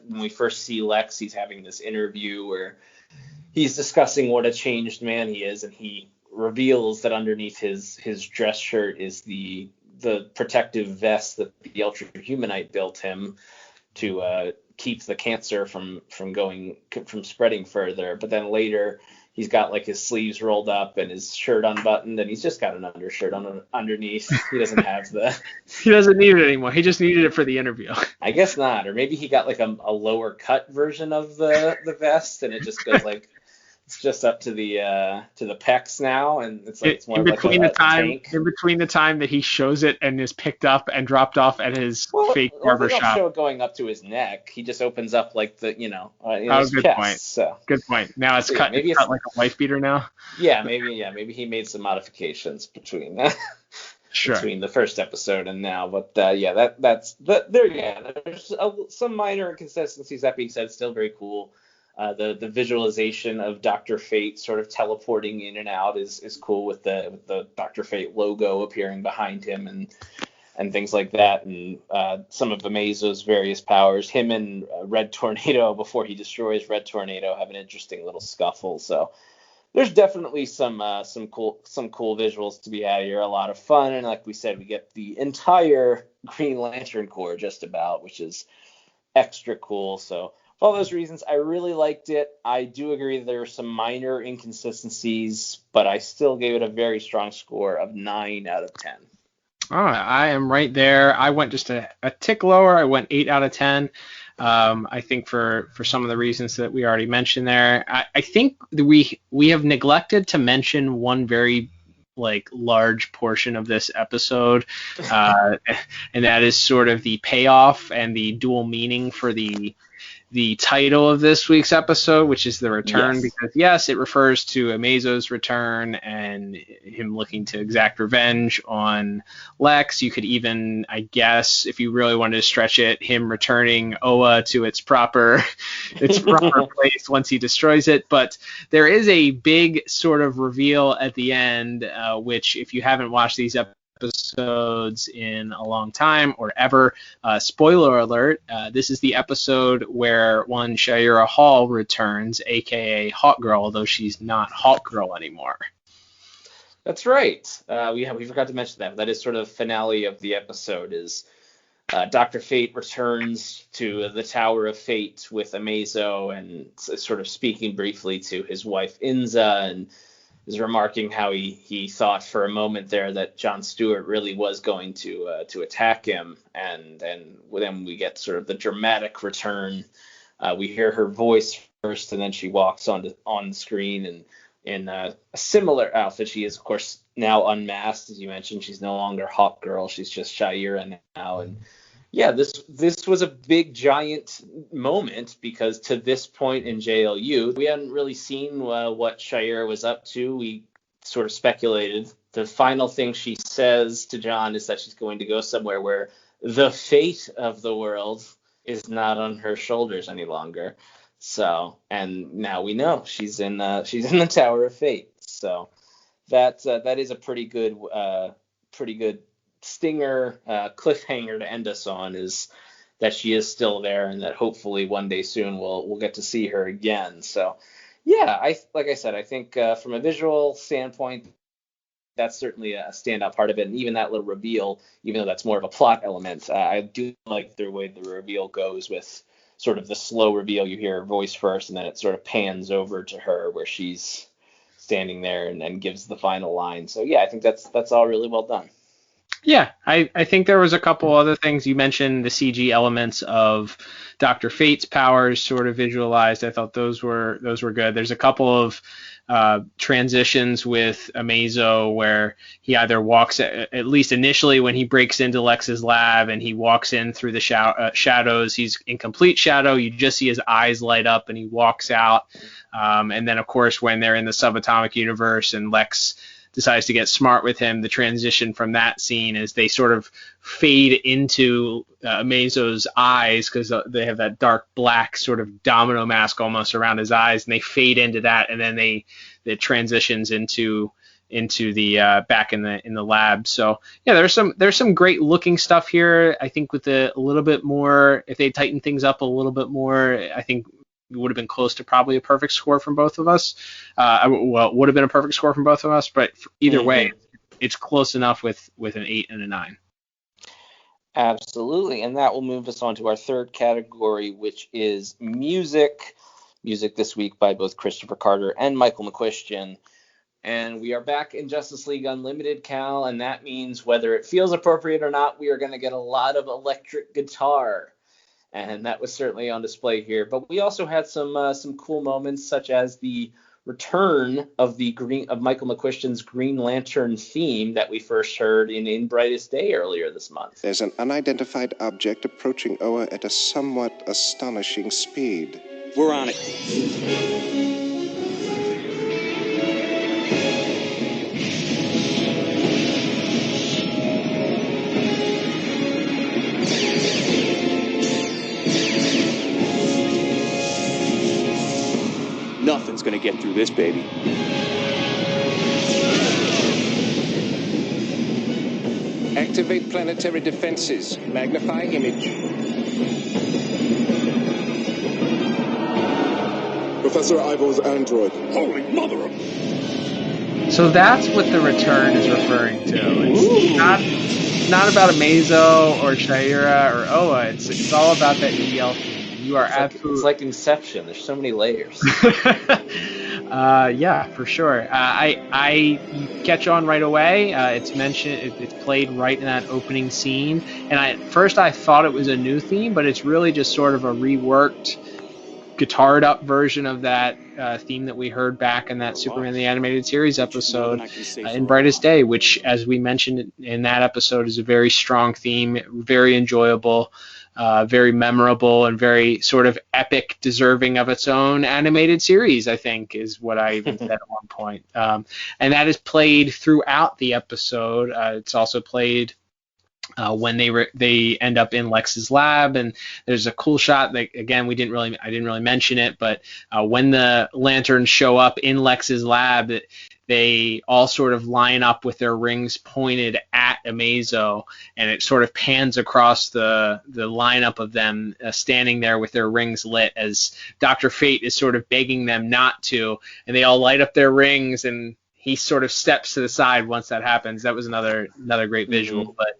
when we first see Lex, he's having this interview where he's discussing what a changed man he is, and he reveals that underneath his dress shirt is the protective vest that the Ultra Humanite built him to keep the cancer from spreading further. But then later he's got like his sleeves rolled up and his shirt unbuttoned, and he's just got an undershirt underneath. He doesn't have he doesn't need it anymore. He just needed it for the interview. I guess not. Or maybe he got like a lower cut version of the vest, and it just goes like it's just up to the pecs now, and it's like it's more like a tank. In between the time that he shows it and is picked up and dropped off at his fake barber shop. They don't show it going up to his neck. He just opens up like his good chest. Point. So. Good point. Now it's cut. Maybe it's cut like a wife beater now. Yeah, maybe he made some modifications between between the first episode and now. But there's some minor inconsistencies. That being said, still very cool. The visualization of Dr. Fate sort of teleporting in and out is cool with the Dr. Fate logo appearing behind him and things like that. And some of Amazo's various powers, him and Red Tornado, before he destroys Red Tornado, have an interesting little scuffle. So there's definitely some cool visuals to be had here. A lot of fun. And like we said, we get the entire Green Lantern Corps just about, which is extra cool. So for all those reasons, I really liked it. I do agree that there are some minor inconsistencies, but I still gave it a very strong score of 9 out of 10. All right, I am right there. I went just a tick lower. I went 8 out of 10. I think for some of the reasons that we already mentioned there. I think we have neglected to mention one very large portion of this episode, and that is sort of the payoff and the dual meaning for the title of this week's episode, which is The Return, yes. Because yes, it refers to Amazo's return and him looking to exact revenge on Lex. You could even, I guess, if you really wanted to stretch it, him returning Oa to its proper place once he destroys it. But there is a big sort of reveal at the end, which if you haven't watched these episodes in a long time or ever, spoiler alert, this is the episode where one Shaira Hall returns, aka Hawkgirl, although she's not Hawkgirl anymore. That's right. We forgot to mention that. That is sort of the finale of the episode. Is Dr. Fate returns to the Tower of Fate with Amazo and sort of speaking briefly to his wife Inza, and is remarking how he thought for a moment there that Jon Stewart really was going to attack him, and then we get sort of the dramatic return. We hear her voice first, and then she walks on the screen, and in a similar outfit. She is, of course, now unmasked, as you mentioned. She's no longer Hawkgirl. She's just Shaira now, and yeah, this was a big, giant moment, because to this point in JLU, we hadn't really seen what Shaira was up to. We sort of speculated. The final thing she says to John is that she's going to go somewhere where the fate of the world is not on her shoulders any longer. So, and now we know she's in the Tower of Fate. So that is a pretty good stinger cliffhanger to end us on, is that she is still there, and that hopefully one day soon we'll get to see her again. So yeah, I think from a visual standpoint, that's certainly a standout part of it. And even that little reveal, even though that's more of a plot element, I do like the way the reveal goes, with sort of the slow reveal. You hear her voice first, and then it sort of pans over to her where she's standing there and gives the final line. So yeah, I think that's all really well done. Yeah, I think there was a couple other things. You mentioned the CG elements of Dr. Fate's powers sort of visualized. I thought those were good. There's a couple of transitions with Amazo where he either walks, at least initially when he breaks into Lex's lab and he walks in through the shadows, he's in complete shadow. You just see his eyes light up and he walks out. And then, of course, when they're in the subatomic universe and Lex decides to get smart with him, the transition from that scene is they sort of fade into Amazo's eyes because they have that dark black sort of domino mask almost around his eyes, and they fade into that, and then it transitions into the back in the lab. So yeah, there's some great looking stuff here. I think with a little bit more, if they tighten things up a little bit more, I think it would have been close to probably a perfect score from both of us. Well, it would have been a perfect score from both of us, but either way, it's close enough with an 8 and a 9. Absolutely, and that will move us on to our third category, which is music. Music this week by both Christopher Carter and Michael McQuistion. And we are back in Justice League Unlimited, Cal, and that means whether it feels appropriate or not, we are going to get a lot of electric guitar. And that was certainly on display here. But we also had some cool moments, such as the return of Michael McQuistion's Green Lantern theme that we first heard in Brightest Day earlier this month. There's an unidentified object approaching Oa at a somewhat astonishing speed. We're on it. Nothing's gonna get through this, baby. Activate planetary defenses. Magnify image. Professor Ivo's android. Holy mother of... So that's what the return is referring to. It's not about Amazo or Shaira or Oa. It's all about that EL theme. You are absolutely. It's like Inception. There's so many layers. Yeah, for sure. I catch on right away. It's mentioned. It's played right in that opening scene. And at first I thought it was a new theme, but it's really just sort of a reworked, guitared up version of that theme that we heard back in that Superman the Animated Series episode in Brightest Day, which, as we mentioned in that episode, is a very strong theme, very enjoyable. Very memorable and very sort of epic, deserving of its own animated series, I think, is what I even said at one point. And that is played throughout the episode. It's also played when they end up in Lex's lab, and there's a cool shot that, again, I didn't really mention it, but when the lanterns show up in Lex's lab, they all sort of line up with their rings pointed at Amazo, and it sort of pans across the lineup of them standing there with their rings lit as Dr. Fate is sort of begging them not to, and they all light up their rings, and he sort of steps to the side once that happens. That was another great visual. Mm-hmm. But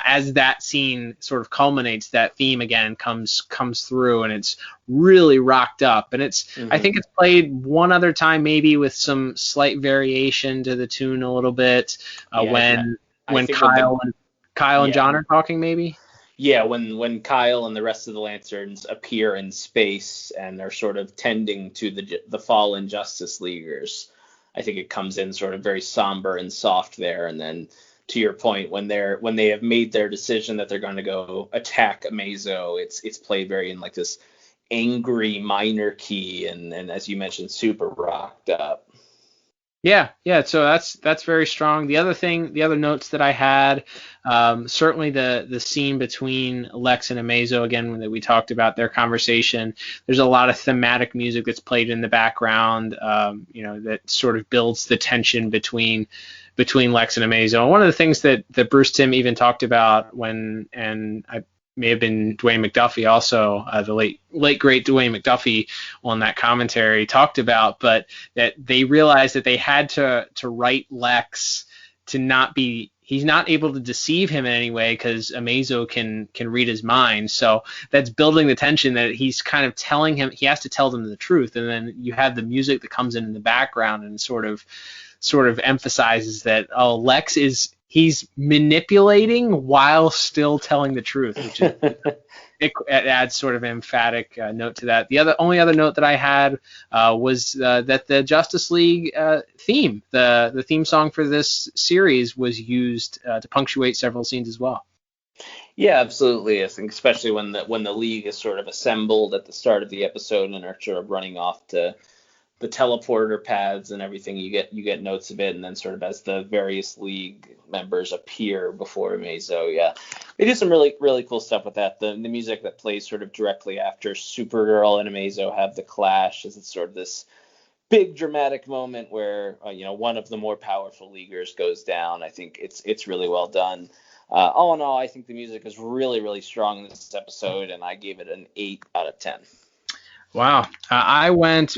as that scene sort of culminates, that theme again comes through, and it's really rocked up. And it's I think it's played one other time, maybe with some slight variation to the tune a little bit, when Kyle and John are talking, maybe. Yeah, when Kyle and the rest of the Lanterns appear in space and are sort of tending to the fallen Justice Leaguers. I think it comes in sort of very somber and soft there, and then to your point, when they have made their decision that they're going to go attack Amazo, it's played very in like this angry minor key, and as you mentioned, super rocked up. Yeah. So that's very strong. The other notes that I had, certainly the scene between Lex and Amazo, again, that we talked about their conversation. There's a lot of thematic music that's played in the background, that sort of builds the tension between Lex and Amazo. And one of the things that Bruce Timm even talked about I may have been Dwayne McDuffie also, the late great Dwayne McDuffie on that commentary talked about, but that they realized that they had to write Lex to not be, he's not able to deceive him in any way because Amazo can read his mind. So that's building the tension that he's kind of telling him, he has to tell them the truth. And then you have the music that comes in the background and sort of emphasizes that, Lex he's manipulating while still telling the truth, which is it adds sort of an emphatic note to that. The only other note that I had was that the Justice League theme, the theme song for this series, was used to punctuate several scenes as well. Yeah, absolutely. I think especially when the League is sort of assembled at the start of the episode and are sort of running off to the teleporter pads and everything, you get notes of it, and then sort of as the various League members appear before Amazo. Yeah, they do some really, really cool stuff with that. The music that plays sort of directly after Supergirl and Amazo have the clash, as it's sort of this big dramatic moment where one of the more powerful Leaguers goes down. I think it's really well done. All in all, I think the music is really, really strong in this episode, and I gave it an 8 out of 10. Wow. I went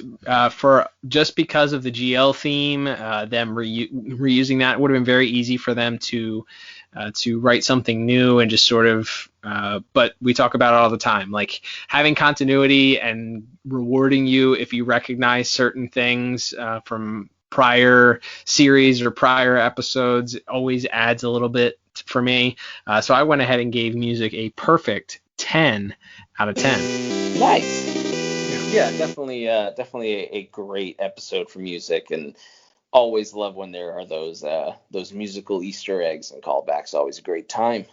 for, just because of the GL theme, them reusing that. It would have been very easy for them to write something new and just sort of, but we talk about it all the time, like having continuity and rewarding you if you recognize certain things from prior series or prior episodes always adds a little bit for me. So I went ahead and gave music a perfect 10 out of 10. Nice. Yeah, definitely a great episode for music, and always love when there are those musical Easter eggs and callbacks. Always a great time.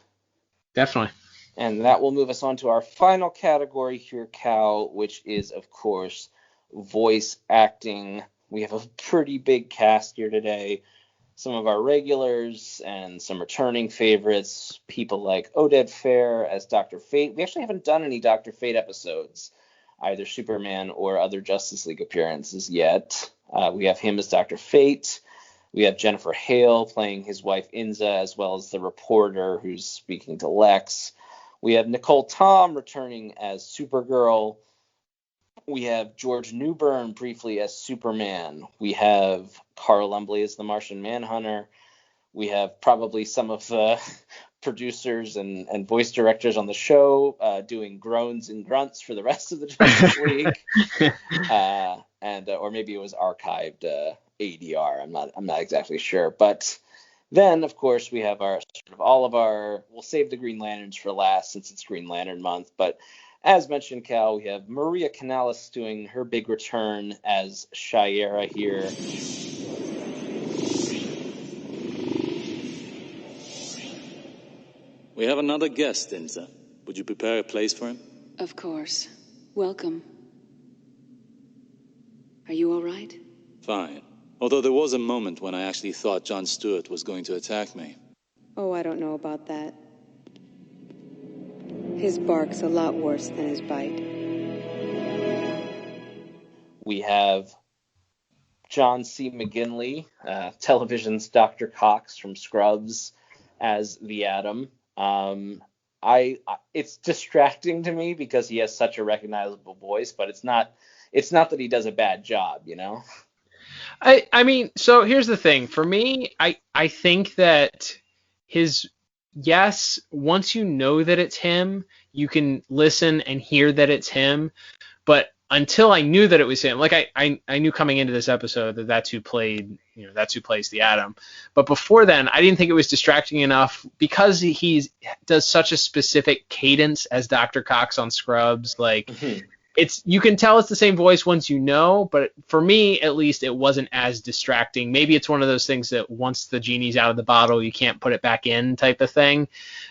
Definitely. And that will move us on to our final category here, Cal, which is, of course, voice acting. We have a pretty big cast here today. Some of our regulars and some returning favorites, people like Oded Fehr as Dr. Fate. We actually haven't done any Dr. Fate episodes, either Superman or other Justice League appearances yet. We have him as Dr. Fate. We have Jennifer Hale playing his wife Inza, as well as the reporter who's speaking to Lex. We have Nicole Tom returning as Supergirl. We have George Newbern briefly as Superman. We have Carl Lumbly as the Martian Manhunter. We have probably some of the producers and voice directors on the show doing groans and grunts for the rest of the Justice League. Or maybe it was archived ADR. I'm not exactly sure. But then, of course, we have we'll save the Green Lanterns for last since it's Green Lantern month. But as mentioned, Cal, we have Maria Canales doing her big return as Shiera here. We have another guest, Inza. Would you prepare a place for him? Of course. Welcome. Are you all right? Fine. Although there was a moment when I actually thought Jon Stewart was going to attack me. Oh, I don't know about that. His bark's a lot worse than his bite. We have John C. McGinley, television's Dr. Cox from Scrubs, as the Atom. It's distracting to me because he has such a recognizable voice, but it's not that he does a bad job, I mean, so here's the thing. For me, I think that once you know that it's him, you can listen and hear that it's him. But until I knew that it was him, like I knew coming into this episode that's who plays the Atom. But before then, I didn't think it was distracting enough because he does such a specific cadence as Dr. Cox on Scrubs. Like, you can tell it's the same voice once you know, but for me, at least, it wasn't as distracting. Maybe it's one of those things that once the genie's out of the bottle, you can't put it back in type of thing.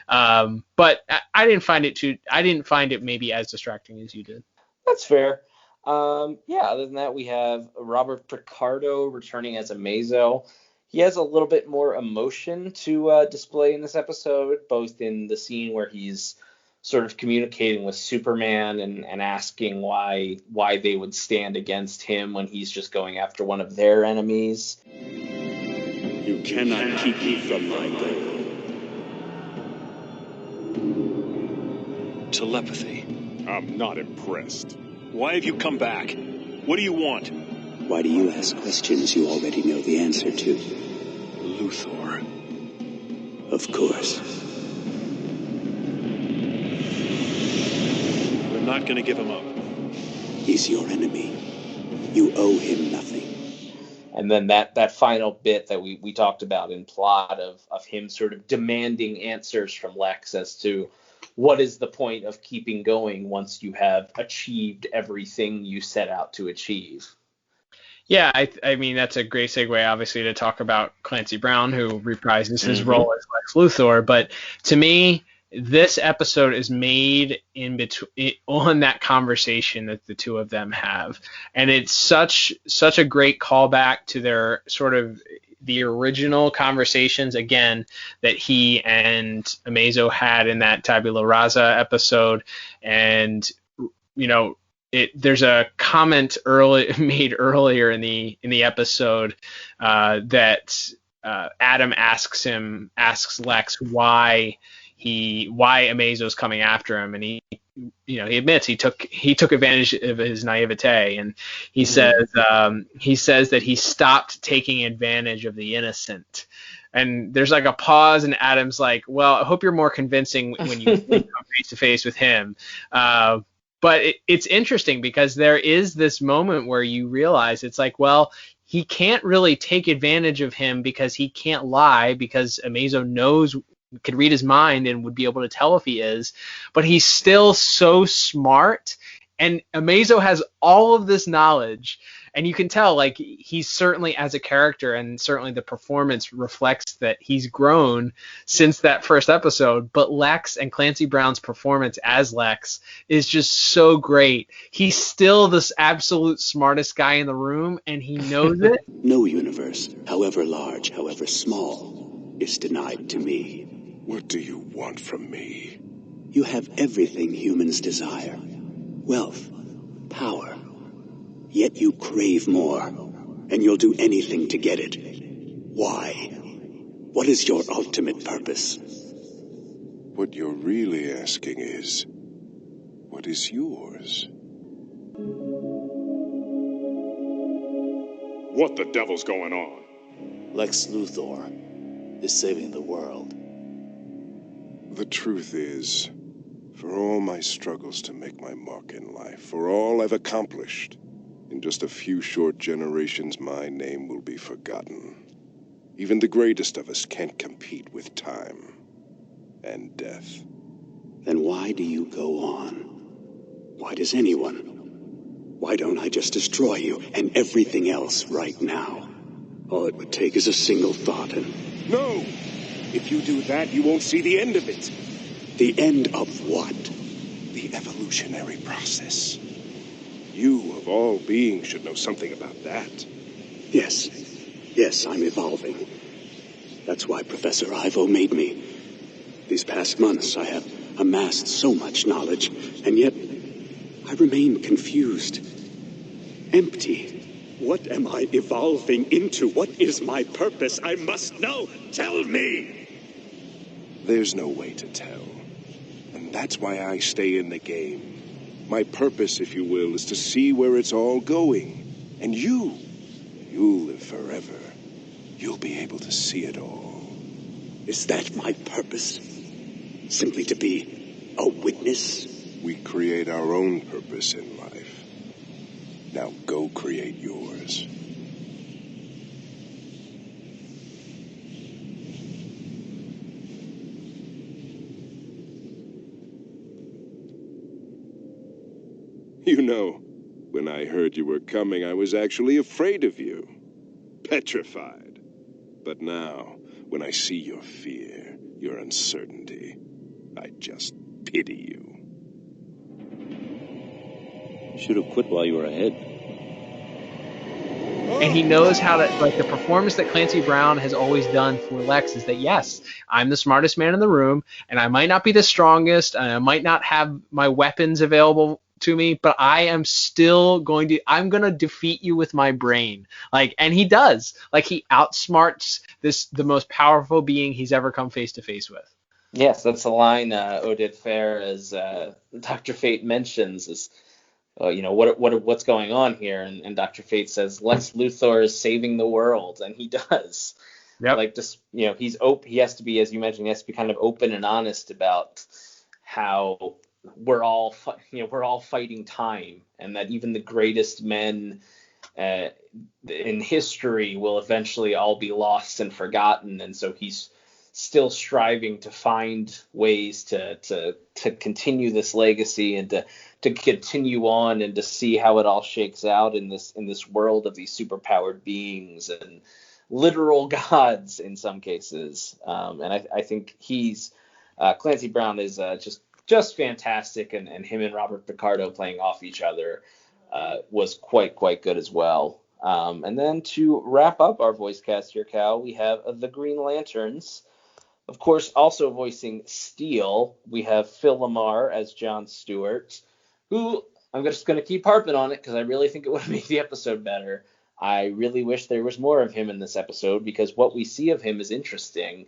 But I didn't find it maybe as distracting as you did. That's fair. Other than that, we have Robert Picardo returning as Amazo. He has a little bit more emotion to display in this episode, both in the scene where he's sort of communicating with Superman and asking why they would stand against him when he's just going after one of their enemies. You cannot keep me from my goal. Telepathy. I'm not impressed. Why have you come back? What do you want? Why do you ask questions you already know the answer to? Luthor. Of course. We're not going to give him up. He's your enemy. You owe him nothing. And then that final bit that we talked about in plot of him sort of demanding answers from Lex as to what is the point of keeping going once you have achieved everything you set out to achieve. Yeah, I mean, that's a great segue, obviously, to talk about Clancy Brown, who reprises his role as Lex Luthor. But to me, this episode is made in between on that conversation that the two of them have, and it's such a great callback to their sort of the original conversations again that he and Amazo had in that Tabula Rasa episode. And there's a comment made earlier in the episode that Adam asks Lex why Amazo's coming after him, and he admits he took advantage of his naivete, and he says that he stopped taking advantage of the innocent. And there's like a pause, and Adam's like, well, I hope you're more convincing when you come face to face with him. But it's interesting because there is this moment where you realize it's like, well, he can't really take advantage of him because he can't lie, because Amazo could read his mind and would be able to tell if he is, but he's still so smart, and Amazo has all of this knowledge, and you can tell, like, he's certainly, as a character, and certainly the performance reflects that he's grown since that first episode. But Lex and Clancy Brown's performance as Lex is just so great. He's still this absolute smartest guy in the room, and he knows it. No universe, however large, however small, is denied to me. What do you want from me? You have everything humans desire. Wealth, power. Yet you crave more, and you'll do anything to get it. Why? What is your ultimate purpose? What you're really asking is, what is yours? What the devil's going on? Lex Luthor is saving the world. The truth is, for all my struggles to make my mark in life, for all I've accomplished, in just a few short generations my name will be forgotten. Even the greatest of us can't compete with time and death. Then why do you go on? Why does anyone? Why don't I just destroy you and everything else right now? All it would take is a single thought and... No! If you do that, you won't see the end of it. The end of what? The evolutionary process. You, of all beings, should know something about that. Yes, I'm evolving. That's why Professor Ivo made me. These past months, I have amassed so much knowledge, and yet I remain confused, empty. What am I evolving into? What is my purpose? I must know. Tell me! There's no way to tell. And that's why I stay in the game. My purpose, if you will, is to see where it's all going. And you'll live forever. You'll be able to see it all. Is that my purpose? Simply to be a witness? We create our own purpose in life. Now go create yours. You know, when I heard you were coming, I was actually afraid of you. Petrified. But now, when I see your fear, your uncertainty, I just pity you. Should have quit while you were ahead. And he knows how to, like, the performance that Clancy Brown has always done for Lex is that, yes, I'm the smartest man in the room, and I might not be the strongest, and I might not have my weapons available to me, but I'm going to defeat you with my brain. Like, and he does. Like, he outsmarts the most powerful being he's ever come face to face with. Yes, that's a line Oded Fair, as Dr. Fate mentions, is what's going on here, and Dr. Fate says Lex Luthor is saving the world, and he does. Yep. Like, just, he has to be, as you mentioned, he has to be kind of open and honest about how we're all fighting time, and that even the greatest men in history will eventually all be lost and forgotten, and so he's still striving to find ways to continue this legacy and to continue on and to see how it all shakes out in this world of these superpowered beings and literal gods in some cases. And I think he's Clancy Brown is just fantastic, and him and Robert Picardo playing off each other was quite good as well. And then to wrap up our voice cast here, Cal, we have the Green Lanterns. Of course, also voicing Steel, we have Phil Lamar as John Stewart, who I'm just going to keep harping on it because I really think it would make the episode better. I really wish there was more of him in this episode because what we see of him is interesting.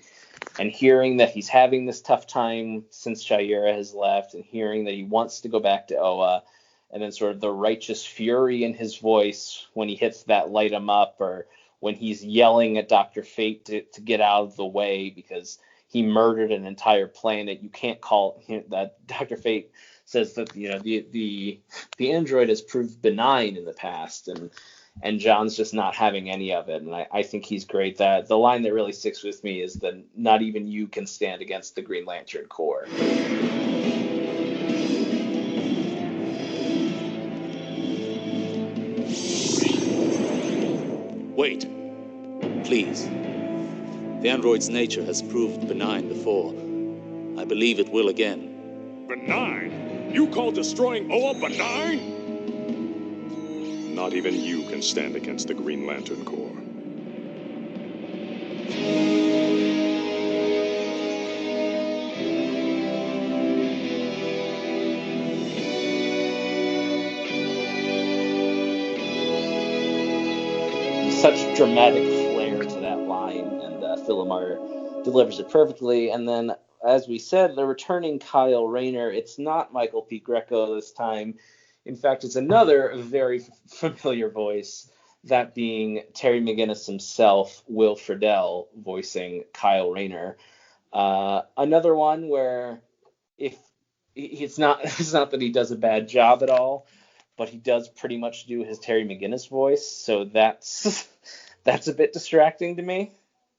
And hearing that he's having this tough time since Shaira has left, and hearing that he wants to go back to Oa, and then sort of the righteous fury in his voice when he hits that light him up, or when he's yelling at Dr. Fate to get out of the way because he murdered an entire planet. You can't call that. Dr. Fate says that the android has proved benign in the past, and John's just not having any of it. And I think he's great. That the line that really sticks with me is that not even you can stand against the Green Lantern Corps. Wait. Please. The android's nature has proved benign before. I believe it will again. Benign? You call destroying Oa benign? Not even you can stand against the Green Lantern Corps. Such dramatic flair to that line, and Phil Lamar delivers it perfectly. And then, as we said, the returning Kyle Rayner, it's not Michael P. Greco this time. In fact, it's another very familiar voice, that being Terry McGinnis himself, Will Friedle, voicing Kyle Rayner. Another one where it's not that he does a bad job at all, but he does pretty much do his Terry McGinnis voice, so that's a bit distracting to me.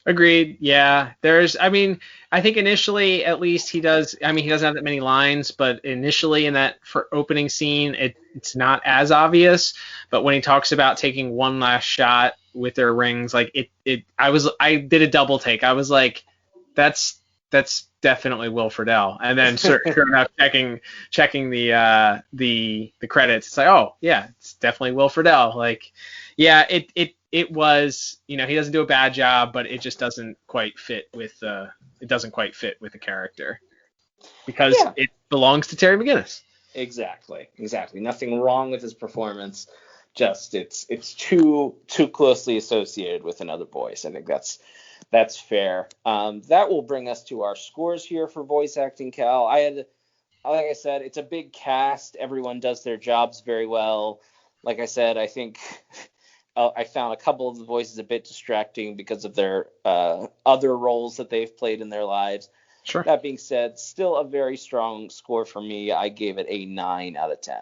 Agreed. Yeah. I think initially, at least he doesn't have that many lines, but initially in that opening scene, it's not as obvious. But when he talks about taking one last shot with their rings, I did a double take. I was like, that's definitely Will Friedle. And then sure enough, checking the credits, it's like, oh yeah, it's definitely Will Friedle. Like, yeah, it was, he doesn't do a bad job, but it just doesn't quite fit with the character because it belongs to Terry McGinnis. Exactly. Nothing wrong with his performance. Just it's too closely associated with another voice. I think that's fair. That will bring us to our scores here for voice acting, Cal. Like I said, it's a big cast. Everyone does their jobs very well. Like I said, I think I found a couple of the voices a bit distracting because of their other roles that they've played in their lives. Sure. That being said, still a very strong score for me. I gave it a 9 out of 10.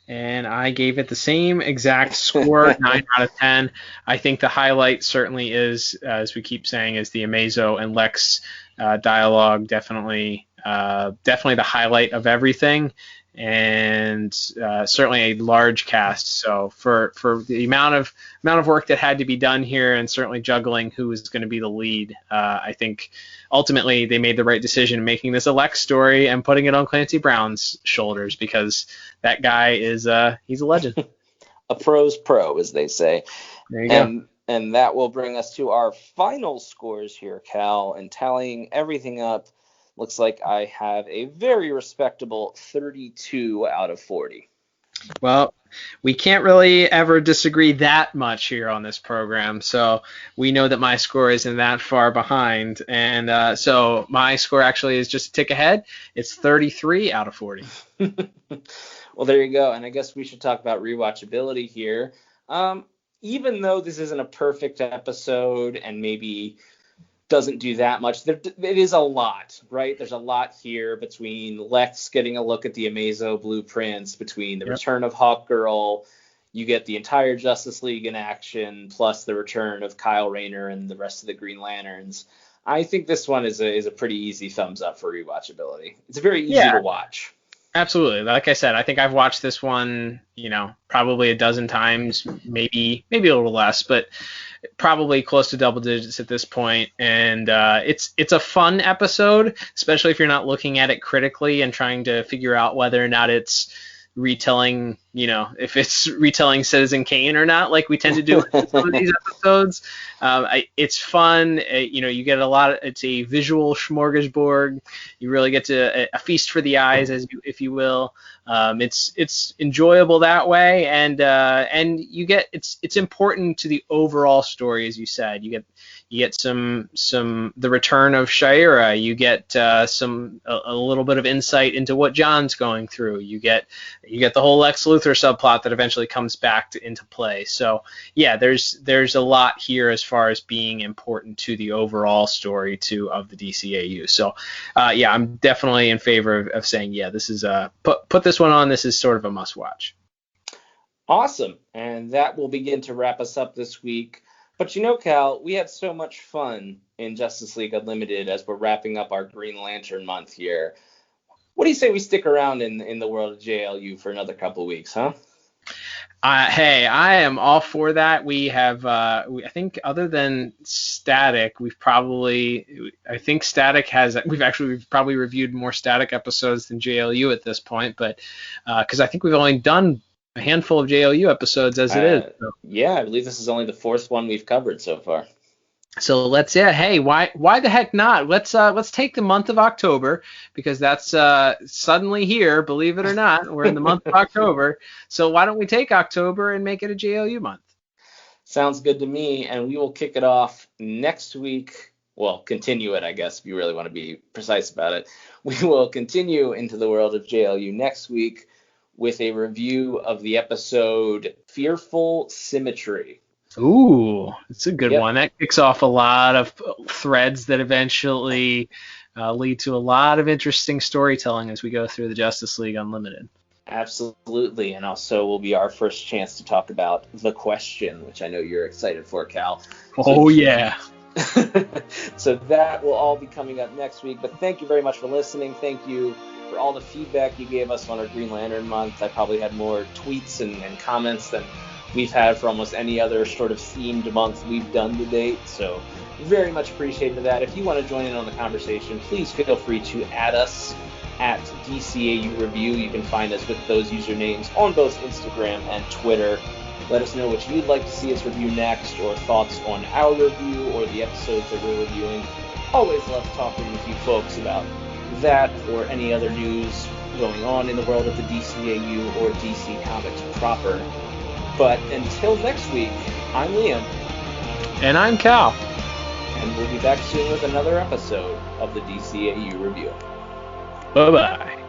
And I gave it the same exact score, 9 out of 10. I think the highlight certainly is, as we keep saying, is the Amazo and Lex dialogue. Definitely the highlight of everything, and certainly a large cast. So for the amount of work that had to be done here, and certainly juggling who was going to be the lead, I think ultimately they made the right decision making this a Lex story and putting it on Clancy Brown's shoulders, because that guy is he's a legend. A pro's pro, as they say. There you go. And that will bring us to our final scores here, Cal. And tallying everything up, looks like I have a very respectable 32 out of 40. Well, we can't really ever disagree that much here on this program, so we know that my score isn't that far behind. And so my score actually is just a tick ahead. It's 33 out of 40. Well, there you go. And I guess we should talk about rewatchability here. Even though this isn't a perfect episode and maybe doesn't do that much, it is a lot, right? There's a lot here between Lex getting a look at the Amazo blueprints, between the return of Hawkgirl, You get the entire Justice League in action, plus the return of Kyle Rayner and the rest of the Green Lanterns. I think this one is a pretty easy thumbs up for rewatchability. It's very easy to watch. Absolutely. Like I said, I think I've watched this one, probably a dozen times, maybe a little less, but probably close to double digits at this point. And it's a fun episode, especially if you're not looking at it critically and trying to figure out whether or not it's retelling, if it's retelling Citizen Kane or not, like we tend to do in some of these episodes. It's fun. You get it's a visual smorgasbord. You really get to a feast for the eyes, if you will. It's enjoyable that way, and you get it's important to the overall story, as you said. You get some the return of Shira. You get a little bit of insight into what John's going through. You get the whole Lex Luthor subplot that eventually comes back into play. So yeah, there's a lot here as far as being important to the overall story of the DCAU. So yeah, I'm definitely in favor of saying, yeah, this is put this one on. This is sort of a must watch. Awesome. And that will begin to wrap us up this week. But Cal, we had so much fun in Justice League Unlimited as we're wrapping up our Green Lantern month here. What do you say we stick around in the world of JLU for another couple of weeks, huh? Hey, I am all for that. We have, I think, other than Static, we've probably probably reviewed more Static episodes than JLU at this point, but because I think we've only done a handful of JLU episodes as it is. So. Yeah, I believe this is only the fourth one we've covered so far. So hey, why the heck not? Let's take the month of October, because that's suddenly here, believe it or not. We're in the month of October. So why don't we take October and make it a JLU month? Sounds good to me, and we will kick it off next week. Well, continue it, I guess, if you really want to be precise about it. We will continue into the world of JLU next week with a review of the episode Fearful Symmetry. Ooh, it's a good one. That kicks off a lot of threads that eventually lead to a lot of interesting storytelling as we go through the Justice League Unlimited. Absolutely, and also will be our first chance to talk about The Question, which I know you're excited for, Cal. Yeah. So that will all be coming up next week, but thank you very much for listening. Thank you for all the feedback you gave us on our Green Lantern month. I probably had more tweets and comments than we've had for almost any other sort of themed month we've done to date, so very much appreciated that. If you want to join in on the conversation, please feel free to add us at DCAU Review. You can find us with those usernames on both Instagram and Twitter. Let us know what you'd like to see us review next, or thoughts on our review or the episodes that we're reviewing. Always love talking with you folks about that or any other news going on in the world of the DCAU or DC Comics proper. But until next week, I'm Liam. And I'm Cal. And we'll be back soon with another episode of the DCAU Review. Bye-bye.